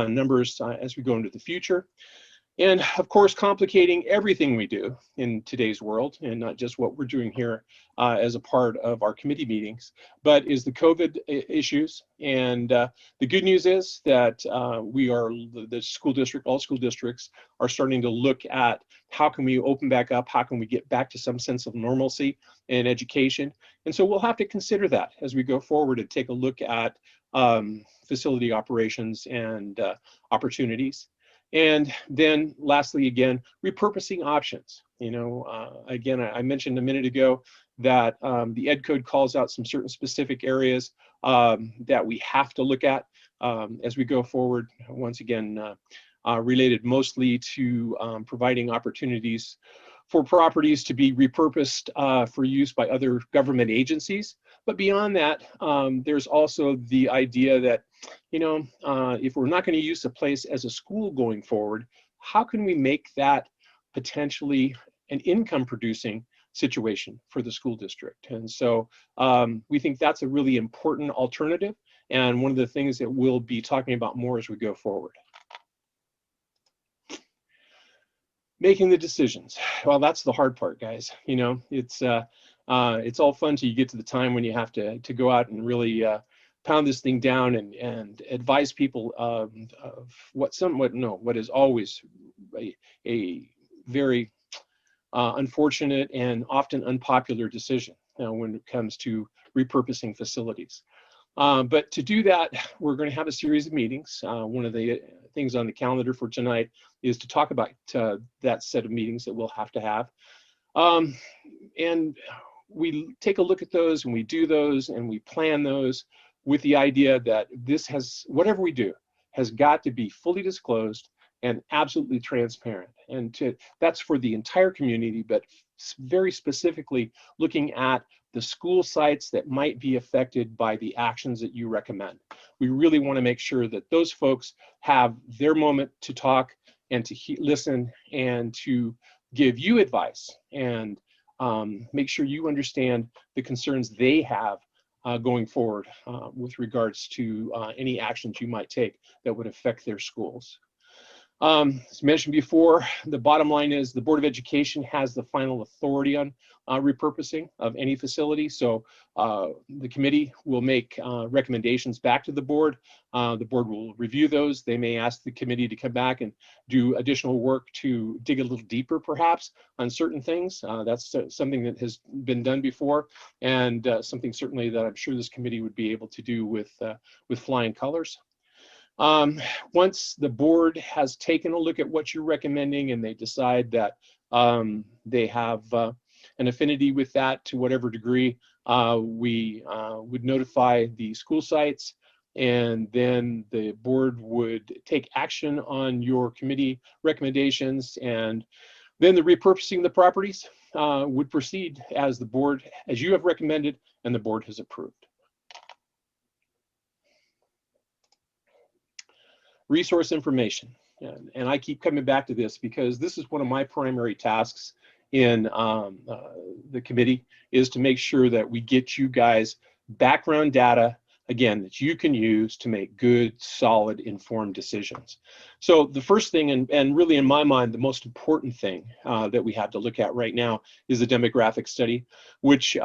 numbers as we go into the future. And of course, complicating everything we do in today's world, and not just what we're doing here as a part of our committee meetings, but is the COVID issues. And the good news is that the school district, all school districts are starting to look at how can we open back up, how can we get back to some sense of normalcy in education. And so we'll have to consider that as we go forward and take a look at facility operations and opportunities. And then lastly, again, repurposing options. You know, again, I mentioned a minute ago that the Ed Code calls out some certain specific areas that we have to look at as we go forward, once again, related mostly to providing opportunities for properties to be repurposed for use by other government agencies. But beyond that, there's also the idea that, you know, if we're not going to use a place as a school going forward, how can we make that potentially an income producing situation for the school district? And so we think that's a really important alternative and one of the things that we'll be talking about more as we go forward. Making the decisions. Well, that's the hard part, guys. You know, it's all fun till you get to the time when you have to go out and really pound this thing down and advise people of what is always a very unfortunate and often unpopular decision when it comes to repurposing facilities. But to do that, we're going to have a series of meetings. One of the things on the calendar for tonight is to talk about that set of meetings that we'll have to have. And we take a look at those and we do those and we plan those with the idea that whatever we do has got to be fully disclosed and absolutely transparent. And that's for the entire community, but very specifically looking at the school sites that might be affected by the actions that you recommend. We really want to make sure that those folks have their moment to talk and to listen and to give you advice and make sure you understand the concerns they have going forward with regards to any actions you might take that would affect their schools. As mentioned before, the bottom line is the Board of Education has the final authority on repurposing of any facility. So the committee will make recommendations back to the board. The board will review those. They may ask the committee to come back and do additional work to dig a little deeper perhaps on certain things. That's something that has been done before and something certainly that I'm sure this committee would be able to do with flying colors. Once the board has taken a look at what you're recommending and they decide that they have an affinity with that to whatever degree, we would notify the school sites, and then the board would take action on your committee recommendations, and then the repurposing of the properties would proceed as you have recommended and the board has approved. Resource information, and I keep coming back to this because this is one of my primary tasks in the committee, is to make sure that we get you guys background data, again, that you can use to make good, solid, informed decisions. So the first thing, and really in my mind, the most important thing that we have to look at right now is the demographic study, which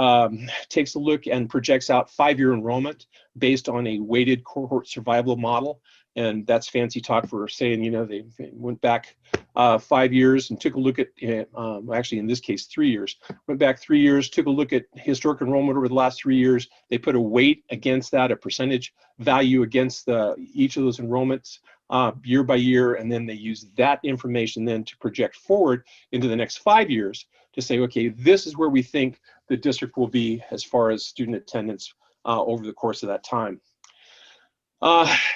takes a look and projects out 5-year enrollment based on a weighted cohort survival model. And that's fancy talk for saying, you know, they went back 5 years and took a look at, actually in this case, 3 years, went back 3 years, took a look at historic enrollment over the last 3 years. They put a weight against that, a percentage value against each of those enrollments year by year. And then they use that information then to project forward into the next 5 years to say, okay, this is where we think the district will be as far as student attendance over the course of that time.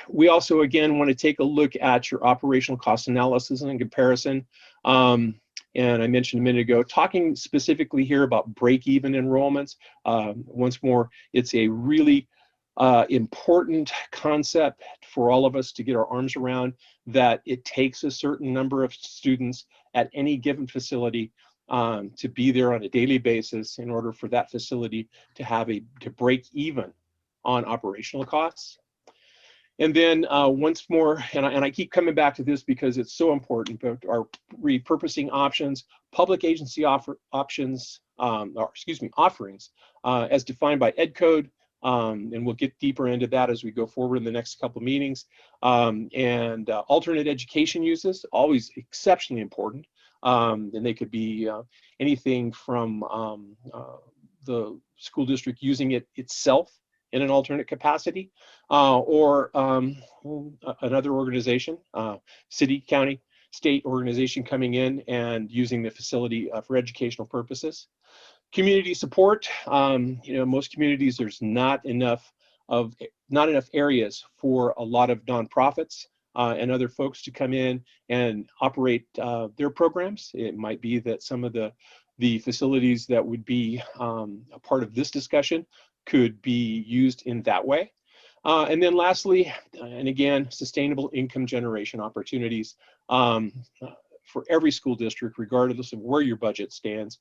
We also, again, want to take a look at your operational cost analysis and comparison. And I mentioned a minute ago, talking specifically here about break-even enrollments. Once more, it's a really important concept for all of us to get our arms around, that it takes a certain number of students at any given facility to be there on a daily basis in order for that facility to break even on operational costs. And then once more, and I keep coming back to this because it's so important, but our repurposing options, public agency offerings, as defined by Ed Code, and we'll get deeper into that as we go forward in the next couple of meetings. And alternate education uses, always exceptionally important. And they could be anything from the school district using it itself in an alternate capacity, or another organization, city, county, state organization coming in and using the facility for educational purposes. Community support, most communities, there's not enough areas for a lot of nonprofits and other folks to come in and operate their programs. It might be that some of the facilities that would be a part of this discussion could be used in that way. And then lastly, and again, sustainable income generation opportunities for every school district, regardless of where your budget stands.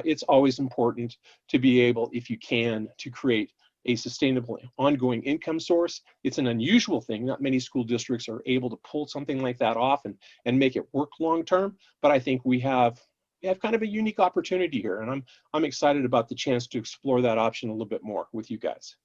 It's always important to be able, if you can, to create a sustainable ongoing income source. It's an unusual thing. Not many school districts are able to pull something like that off and make it work long term, but I think we have kind of a unique opportunity here, and I'm excited about the chance to explore that option a little bit more with you guys.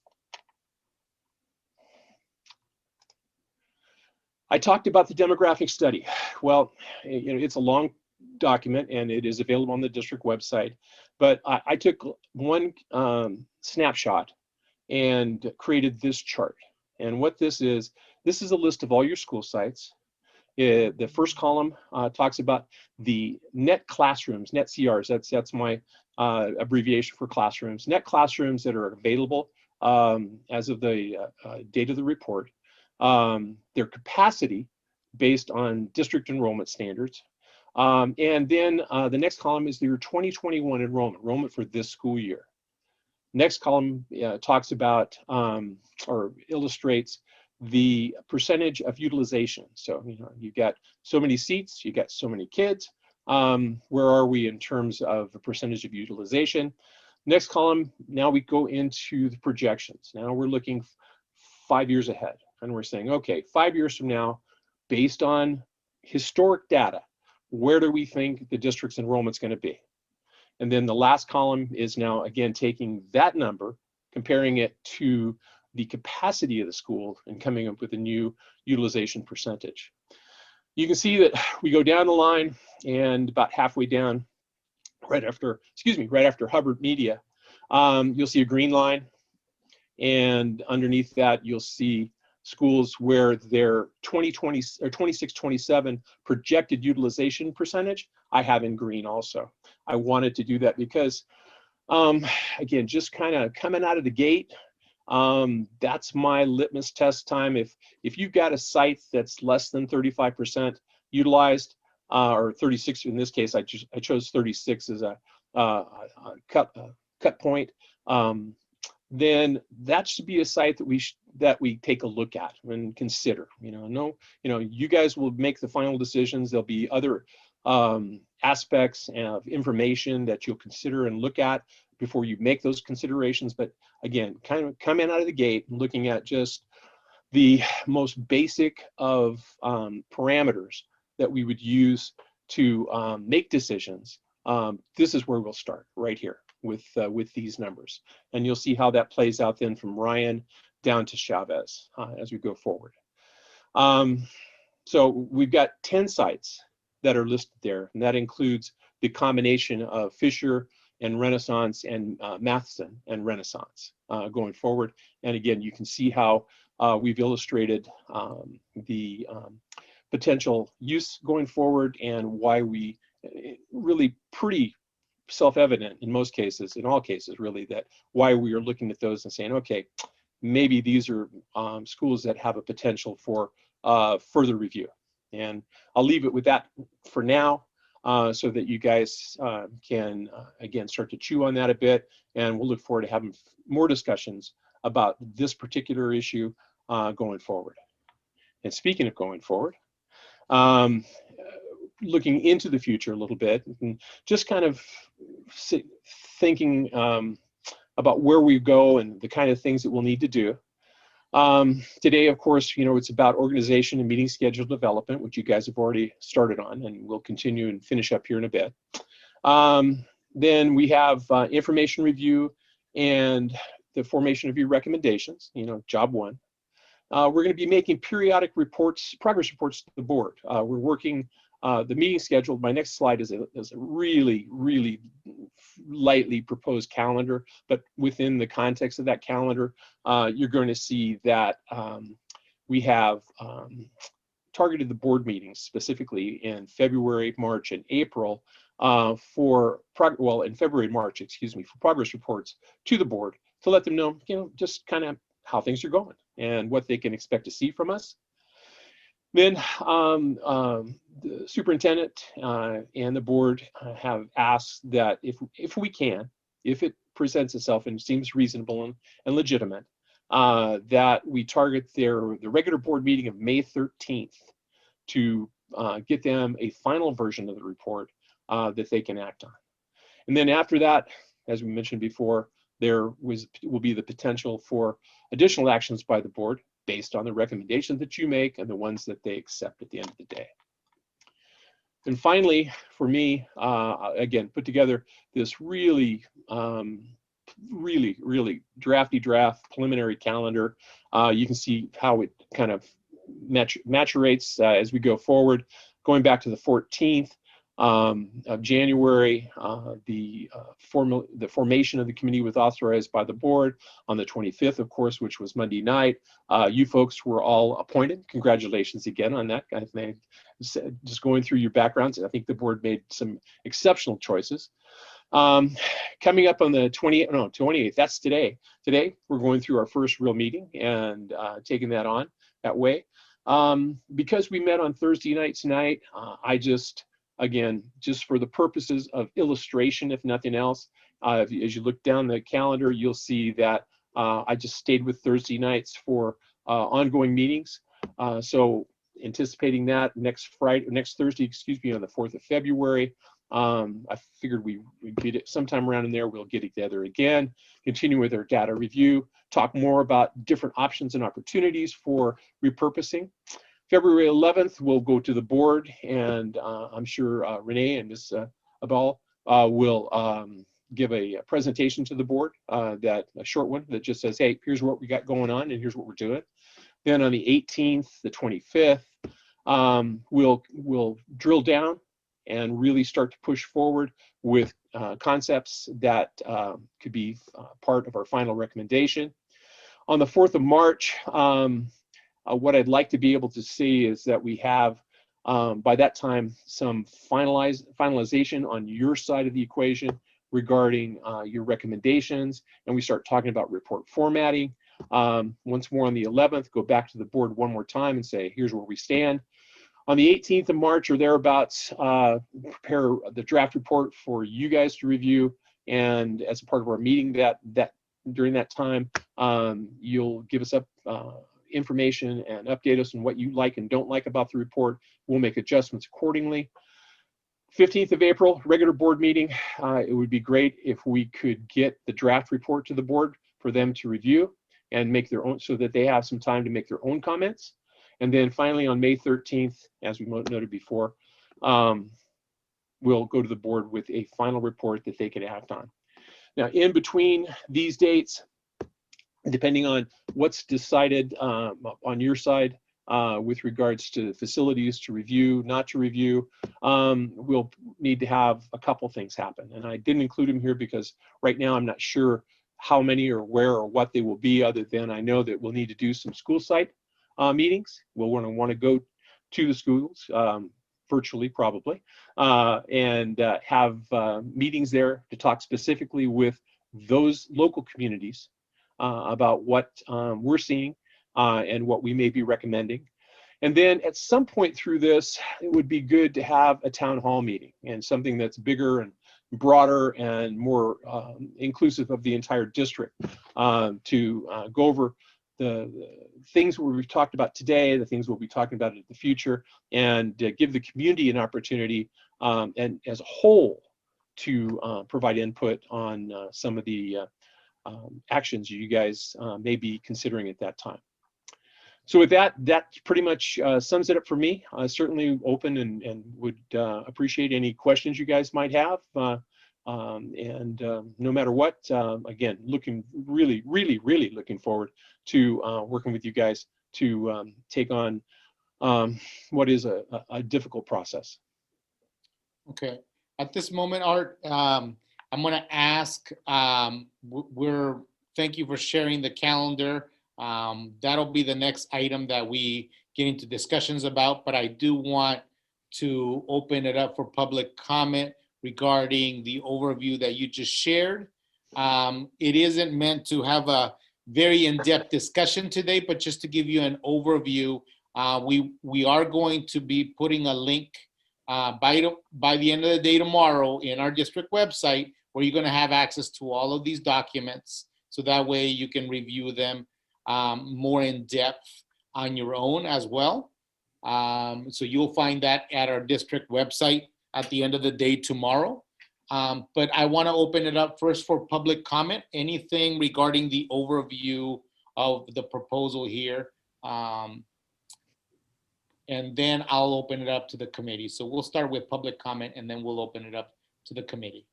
I talked about the demographic study. Well, it's a long document and it is available on the district website, but I took one snapshot and created this chart. And what this is a list of all your school sites. The first column talks about the net classrooms, net CRs, that's my abbreviation for classrooms, net classrooms that are available as of the date of the report, their capacity based on district enrollment standards. And then the next column is your 2021 enrollment for this school year. Next column talks about or illustrates the percentage of utilization. So, you've got so many seats, you got so many kids. Where are we in terms of the percentage of utilization? Next column, now we go into the projections. Now we're looking 5 years ahead, and we're saying, okay, 5 years from now, based on historic data, where do we think the district's enrollment's going to be? And then the last column is now, again, taking that number, comparing it to the capacity of the school and coming up with a new utilization percentage. You can see that we go down the line, and about halfway down, right after Hubbard Media, you'll see a green line, and underneath that you'll see schools where their 2020 or 26-27 projected utilization percentage I have in green also. I wanted to do that because, again, just kind of coming out of the gate, that's my litmus test time. If you've got a site that's less than 35% utilized, or 36 in this case, I chose 36 as a cut point, then that should be a site that we take a look at and consider. You guys will make the final decisions. There'll be other aspects of information that you'll consider and look at before you make those considerations. But again, kind of coming out of the gate and looking at just the most basic of parameters that we would use to make decisions. This is where we'll start, right here with these numbers, and you'll see how that plays out then from Ryan down to Chavez as we go forward. So we've got 10 sites that are listed there, and that includes the combination of Fisher and Renaissance and Matheson and Renaissance going forward. And again, you can see how we've illustrated the potential use going forward and why we really pretty self-evident in most cases, in all cases really, that why we are looking at those and saying, okay, maybe these are schools that have a potential for further review. And I'll leave it with that for now, so that you guys can, again, start to chew on that a bit. And we'll look forward to having more discussions about this particular issue going forward. And speaking of going forward, looking into the future a little bit, and just kind of thinking about where we go and the kind of things that we'll need to do. Today, of course, it's about organization and meeting schedule development, which you guys have already started on, and we'll continue and finish up here in a bit. Then we have information review and the formation of your recommendations, job one. We're going to be making periodic reports, progress reports to the board. We're working the meeting schedule. My next slide is a really, really lightly proposed calendar, but within the context of that calendar, you're going to see that we have targeted the board meetings specifically in February, March, and April in February, March, excuse me, for progress reports to the board to let them know, just kind of how things are going and what they can expect to see from us. Then the superintendent and the board have asked that if we can, if it presents itself and seems reasonable and legitimate, that we target the regular board meeting of May 13th to get them a final version of the report that they can act on. And then after that, as we mentioned before, there will be the potential for additional actions by the board based on the recommendations that you make and the ones that they accept at the end of the day. And finally, for me, again, put together this really drafty preliminary calendar. You can see how it kind of maturates as we go forward. Going back to the 14th of January, the formation of the committee was authorized by the board on the 25th, of course, which was Monday night. You folks were all appointed. Congratulations again on that kind of thing. Just going through your backgrounds, I think the board made some exceptional choices. Coming up on the 28th, that's today. Today, we're going through our first real meeting and taking that on that way. Because we met on Thursday night tonight, again, just for the purposes of illustration, if nothing else, as you look down the calendar, you'll see that I just stayed with Thursday nights for ongoing meetings. So anticipating that next Thursday, excuse me, on the 4th of February, I figured we'd get it sometime around in there. We'll get together again, continue with our data review, talk more about different options and opportunities for repurposing. February 11th, we'll go to the board, and I'm sure Renee and Ms. Abal will give a presentation to the board, a short one that just says, hey, here's what we got going on and here's what we're doing. Then on the 18th, the 25th, we'll drill down and really start to push forward with concepts that could be part of our final recommendation. On the 4th of March, what I'd like to be able to see is that we have, by that time, some finalization on your side of the equation regarding your recommendations, and we start talking about report formatting. Once more on the 11th, go back to the board one more time and say, here's where we stand. On the 18th of March or thereabouts, prepare the draft report for you guys to review, and as a part of our meeting during that time, you'll give us up information and update us on what you like and don't like about the report. We'll make adjustments accordingly. 15th of April, regular board meeting. It would be great if we could get the draft report to the board for them to review and make their own, so that they have some time to make their own comments. And then finally on May 13th, as we noted before, we'll go to the board with a final report that they can act on. Now, in between these dates, depending on what's decided on your side with regards to facilities to review, not to review, we'll need to have a couple things happen. And I didn't include them here because right now I'm not sure how many or where or what they will be, other than I know that we'll need to do some school site meetings. We'll want to go to the schools virtually probably, and have meetings there to talk specifically with those local communities about what we're seeing and what we may be recommending. And then at some point through this, it would be good to have a town hall meeting and something that's bigger and broader and more inclusive of the entire district to go over the things we've talked about today, the things we'll be talking about in the future, and give the community an opportunity and as a whole to provide input on some of the actions you guys may be considering at that time. So with that, that pretty much sums it up for me. Certainly open and would appreciate any questions you guys might have. No matter what, again, really looking forward to working with you guys to take on what is a difficult process. Okay. At this moment, Art, I'm going to ask, thank you for sharing the calendar. That'll be the next item that we get into discussions about, but I do want to open it up for public comment regarding the overview that you just shared. It isn't meant to have a very in-depth discussion today, but just to give you an overview, we are going to be putting a link by the end of the day tomorrow in our district website where you're going to have access to all of these documents. So that way you can review them more in depth on your own as well. So you'll find that at our district website at the end of the day tomorrow. But I want to open it up first for public comment. Anything regarding the overview of the proposal here. And then I'll open it up to the committee. So we'll start with public comment and then we'll open it up to the committee.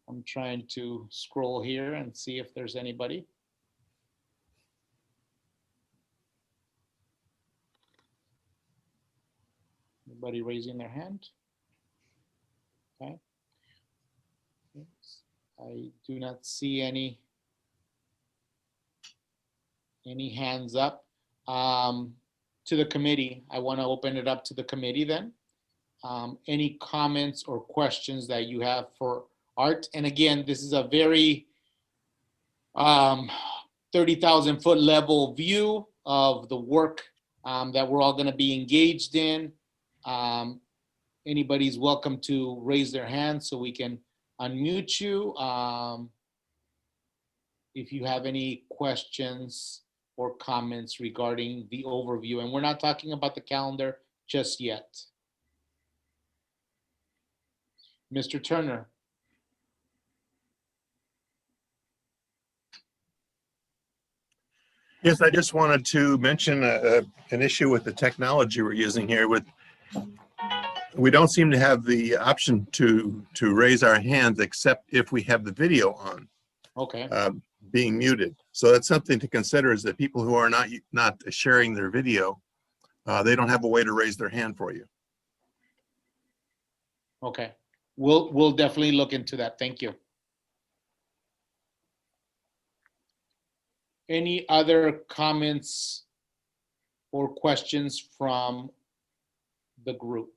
I'm trying to scroll here and see if there's anybody. Anybody raising their hand? Okay. I do not see any hands up. To the committee, I want to open it up to the committee then. Any comments or questions that you have for Art? And again, this is a very 30,000 foot level view of the work that we're all going to be engaged in. Anybody's welcome to raise their hand so we can unmute you if you have any questions or comments regarding the overview. And we're not talking about the calendar just yet. Mr. Turner. Yes, I just wanted to mention an issue with the technology we're using here. We don't seem to have the option to raise our hands except if we have the video on. Okay. Being muted. So that's something to consider, is that people who are not sharing their video, they don't have a way to raise their hand for you. Okay. We'll definitely look into that. Thank you. Any other comments or questions from the group?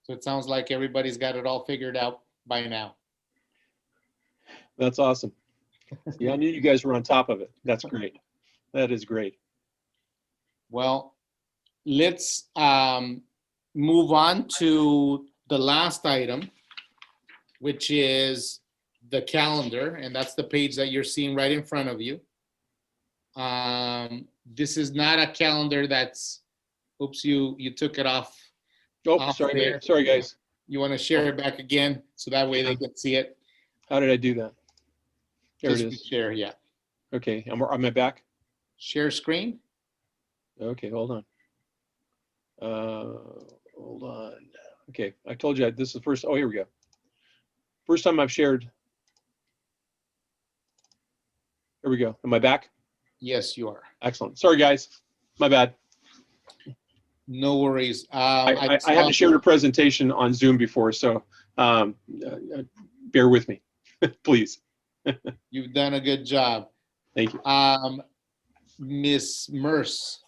So it sounds like everybody's got it all figured out by now. That's awesome. Yeah, I knew you guys were on top of it. That's great. That is great. Well, let's move on to the last item, which is the calendar, and that's the page that you're seeing right in front of you. This is not a calendar that's, oops, you took it off. Oh, sorry guys. You want to share it back again so that way they can see it? How did I do that? There Just it is. Share, yeah. Okay, am I back? Share screen. Okay, hold on. Hold on. Okay, I told you this is the first. Oh, here we go. First time I've shared. Here we go. Am I back? Yes, you are. Excellent. Sorry, guys. My bad. No worries. I haven't shared a presentation on Zoom before, so bear with me, please. You've done a good job. Thank you. Miss Merce.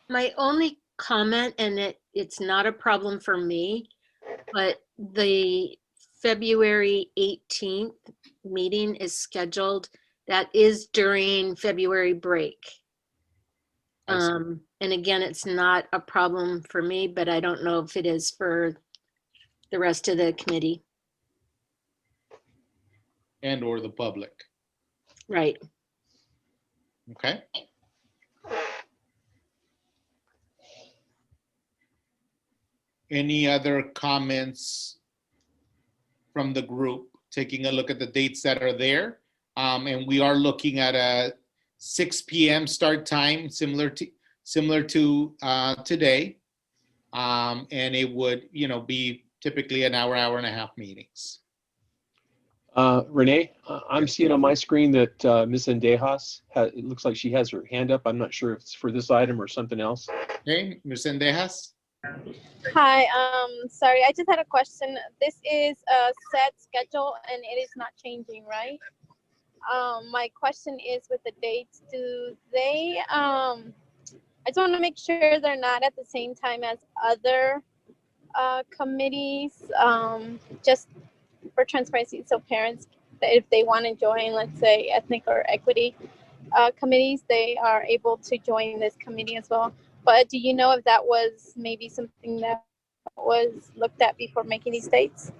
My only comment, and it's not a problem for me, but the February 18th meeting is scheduled. That is during February break. And again, it's not a problem for me, but I don't know if it is for the rest of the committee. And or the public. Right. Okay. Any other comments from the group? Taking a look at the dates that are there. And we are looking at a 6 p.m. start time, similar to today. And it would, be typically an hour and a half meetings. Renee, I'm seeing on my screen that Ms. Endejas, it looks like she has her hand up. I'm not sure if it's for this item or something else. Okay, Ms. Endejas? Hi, sorry, I just had a question. This is a set schedule and it is not changing, right? My question is with the dates, do they, I just want to make sure they're not at the same time as other committees, just for transparency, so parents, if they want to join, let's say, ethnic or equity committees, they are able to join this committee as well. But do you know if that was maybe something that was looked at before making these dates?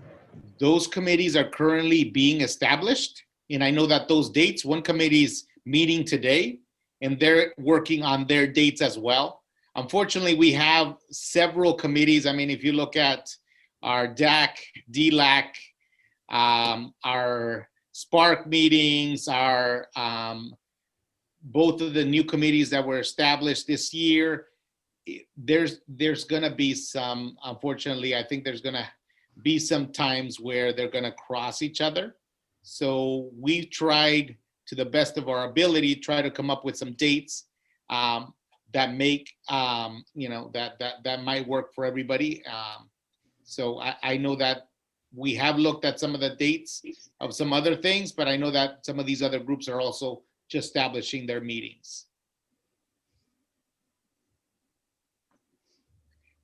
Those committees are currently being established. And I know that those dates, one committee is meeting today and they're working on their dates as well. Unfortunately, we have several committees. I mean, if you look at our DAC, DLAC, our Spark meetings, our both of the new committees that were established this year, there's going to be some, unfortunately, I think there's going to be some times where they're going to cross each other. So we tried to the best of our ability, try to come up with some dates that make, that might work for everybody. So I know that we have looked at some of the dates of some other things, but I know that some of these other groups are also just establishing their meetings.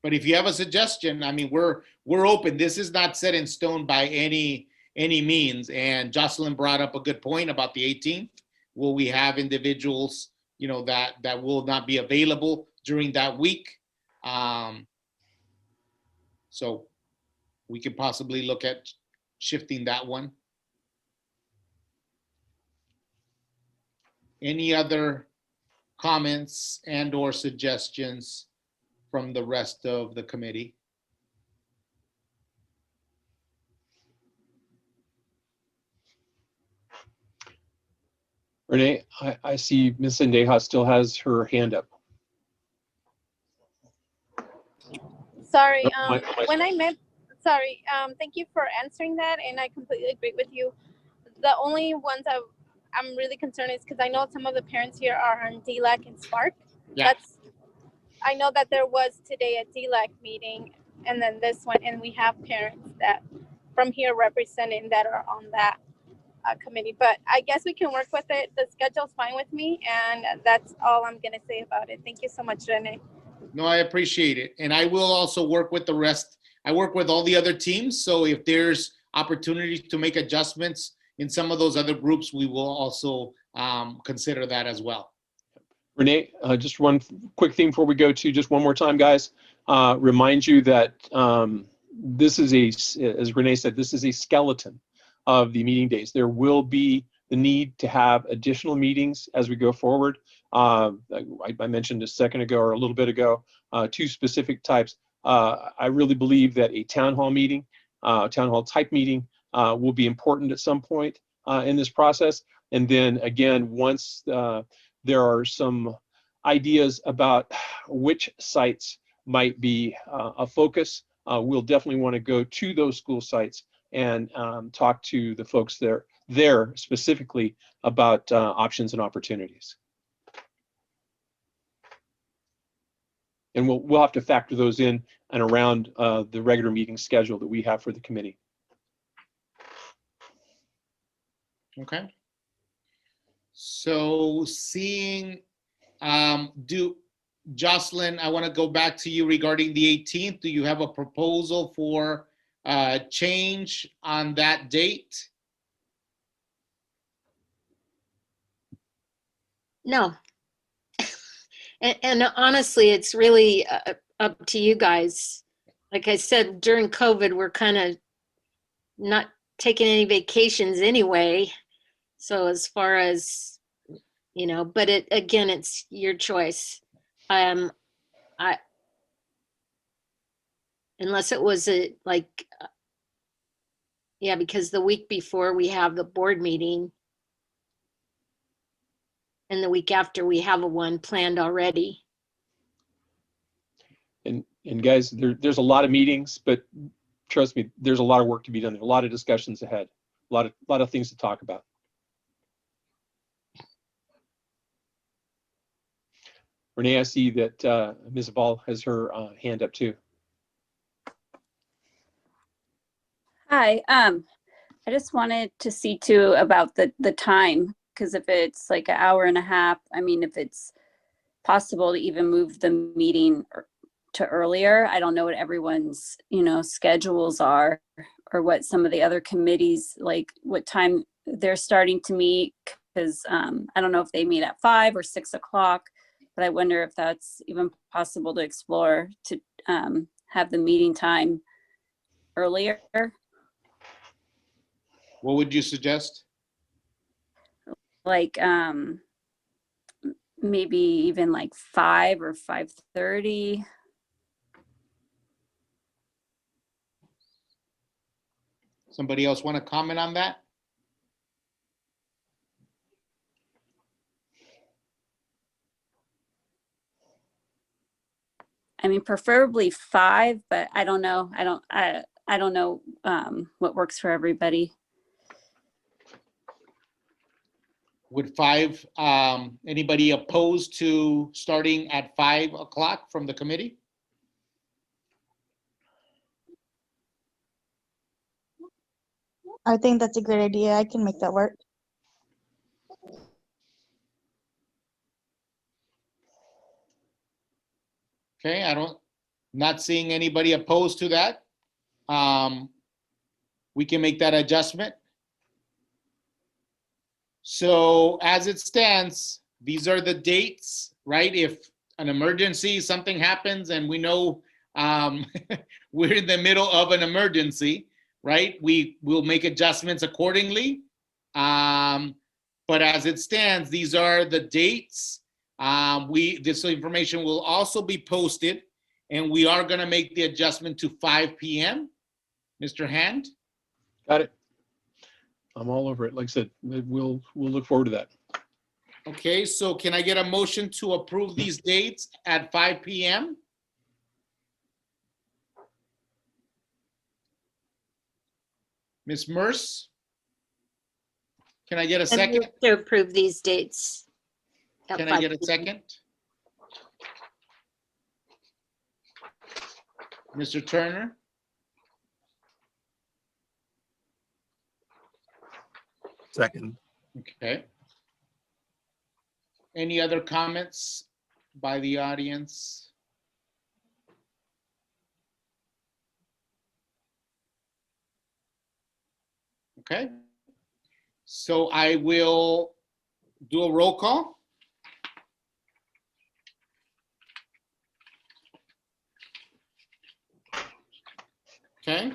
But if you have a suggestion, I mean, we're open. This is not set in stone by any means. And Jocelyn brought up a good point about the 18th. Will we have individuals, that will not be available during that week? So we could possibly look at shifting that one. Any other comments and or suggestions from the rest of the committee? Renee, I see Ms. Endejas still has her hand up. Sorry, My when I meant, sorry, thank you for answering that, and I completely agree with you. The only ones I'm really concerned is because I know some of the parents here are on DLAC and Spark. Yeah. I know that there was today a DLAC meeting, and then this one, and we have parents that from here representing that are on that committee. But I guess we can work with it. The schedule's fine with me, and that's all I'm gonna say about it. Thank you so much, Renee. No, I appreciate it. And I will also work with the rest. I work with all the other teams. So if there's opportunities to make adjustments in some of those other groups, we will also consider that as well. Renee, just one quick thing before we go to just one more time, guys. Remind you that this is as Renee said, this is a skeleton of the meeting days. There will be the need to have additional meetings as we go forward. I mentioned a second ago or a little bit ago, two specific types. I really believe that a town hall meeting, town hall type meeting will be important at some point in this process. And then again, once there are some ideas about which sites might be a focus, we'll definitely want to go to those school sites and talk to the folks there specifically about options and opportunities. and we'll have to factor those in and around the regular meeting schedule that we have for the committee. Okay. So seeing, Jocelyn, I want to go back to you regarding the 18th. Do you have a proposal for change on that date? No. And honestly, it's really up to you guys. Like I said, during COVID, we're kind of not taking any vacations anyway. So as far as, you know, but again, it's your choice. Unless it was yeah, because the week before we have the board meeting, and the week after we have one planned already. And guys, there's a lot of meetings, but trust me, there's a lot of work to be done. There's a lot of discussions ahead, a lot of things to talk about. Renee, I see that Ms. Ball has her hand up too. Hi, I just wanted to see too about the time, because if it's like an hour and a half, I mean, if it's possible to even move the meeting to earlier. I don't know what everyone's, you know, schedules are, or what some of the other committees, like what time they're starting to meet, because I don't know if they meet at 5 or 6 o'clock, but I wonder if that's even possible to explore, to have the meeting time earlier. What would you suggest? Like maybe even like 5 or 5:30. Somebody else want to comment on that? I mean, preferably 5, but I don't know. I don't know what works for everybody. Would 5, anybody opposed to starting at 5 o'clock from the committee? I think that's a great idea. I can make that work. Okay, not seeing anybody opposed to that. We can make that adjustment. So as it stands, these are the dates, right? If an emergency, something happens and we know we're in the middle of an emergency, right? We will make adjustments accordingly. But as it stands, these are the dates. This information will also be posted, and we are going to make the adjustment to 5 p.m. Mr. Hand? Got it. I'm all over it. Like I said, we'll look forward to that. Okay, so can I get a motion to approve these dates at 5 p.m.? Ms. Merce? Can I get a I move second? to approve these dates. at Can I 5 get a p.m. second? Mr. Turner? Second. Okay. Any other comments by the audience? Okay. So I will do a roll call. Okay.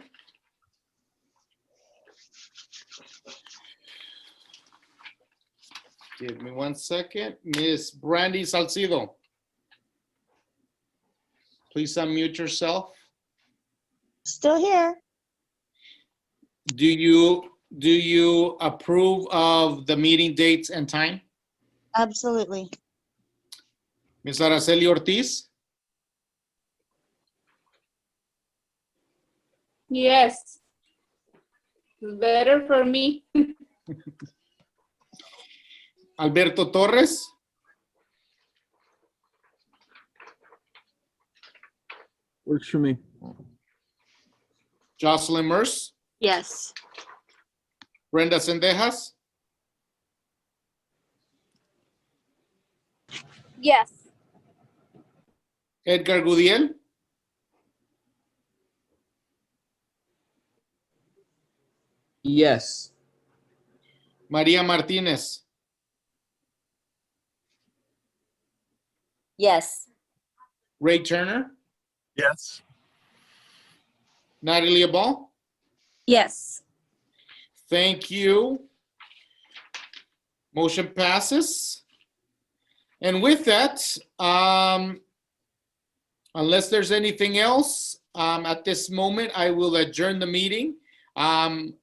Give me 1 second. Miss Brandy Salcido. Please unmute yourself. Still here. Do you approve of the meeting dates and time? Absolutely. Ms. Araceli Ortiz? Yes. Better for me. Alberto Torres? Works for me. Jocelyn Merce, Yes. Brenda Sendejas, Yes. Edgar Gudiel, Yes. Maria Martinez, Yes. Ray Turner, Yes. Natalie Ball. Yes. Thank you. Motion passes. And with that, unless there's anything else, at this moment, I will adjourn the meeting.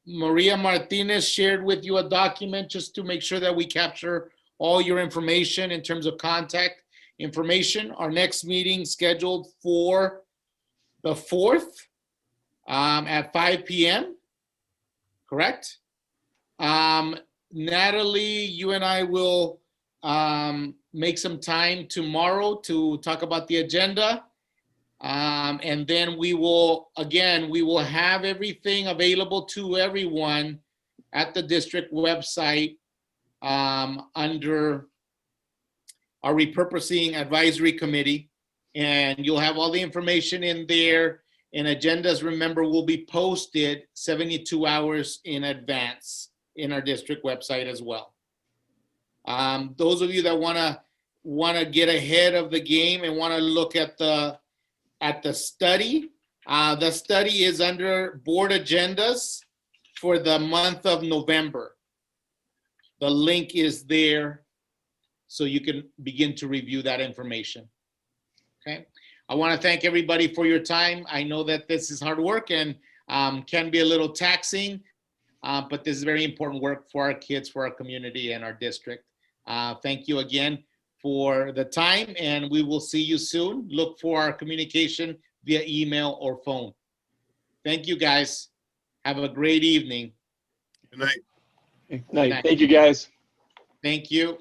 Maria Martinez shared with you a document just to make sure that we capture all your information in terms of contact information. Our next meeting scheduled for the 4th at 5 p.m. Correct? Natalie, you and I will make some time tomorrow to talk about the agenda. And then we will have everything available to everyone at the district website under our Repurposing Advisory Committee. And you'll have all the information in there. And agendas, remember, will be posted 72 hours in advance in our district website as well. Those of you that wanna get ahead of the game and wanna look at the study is under board agendas for the month of November. The link is there so you can begin to review that information. Okay. I want to thank everybody for your time. I know that this is hard work and can be a little taxing, but this is very important work for our kids, for our community, and our district. Thank you again for the time, and we will see you soon. Look for our communication via email or phone. Thank you, guys. Have a great evening. Good night. Good night. Thank you, guys. Thank you.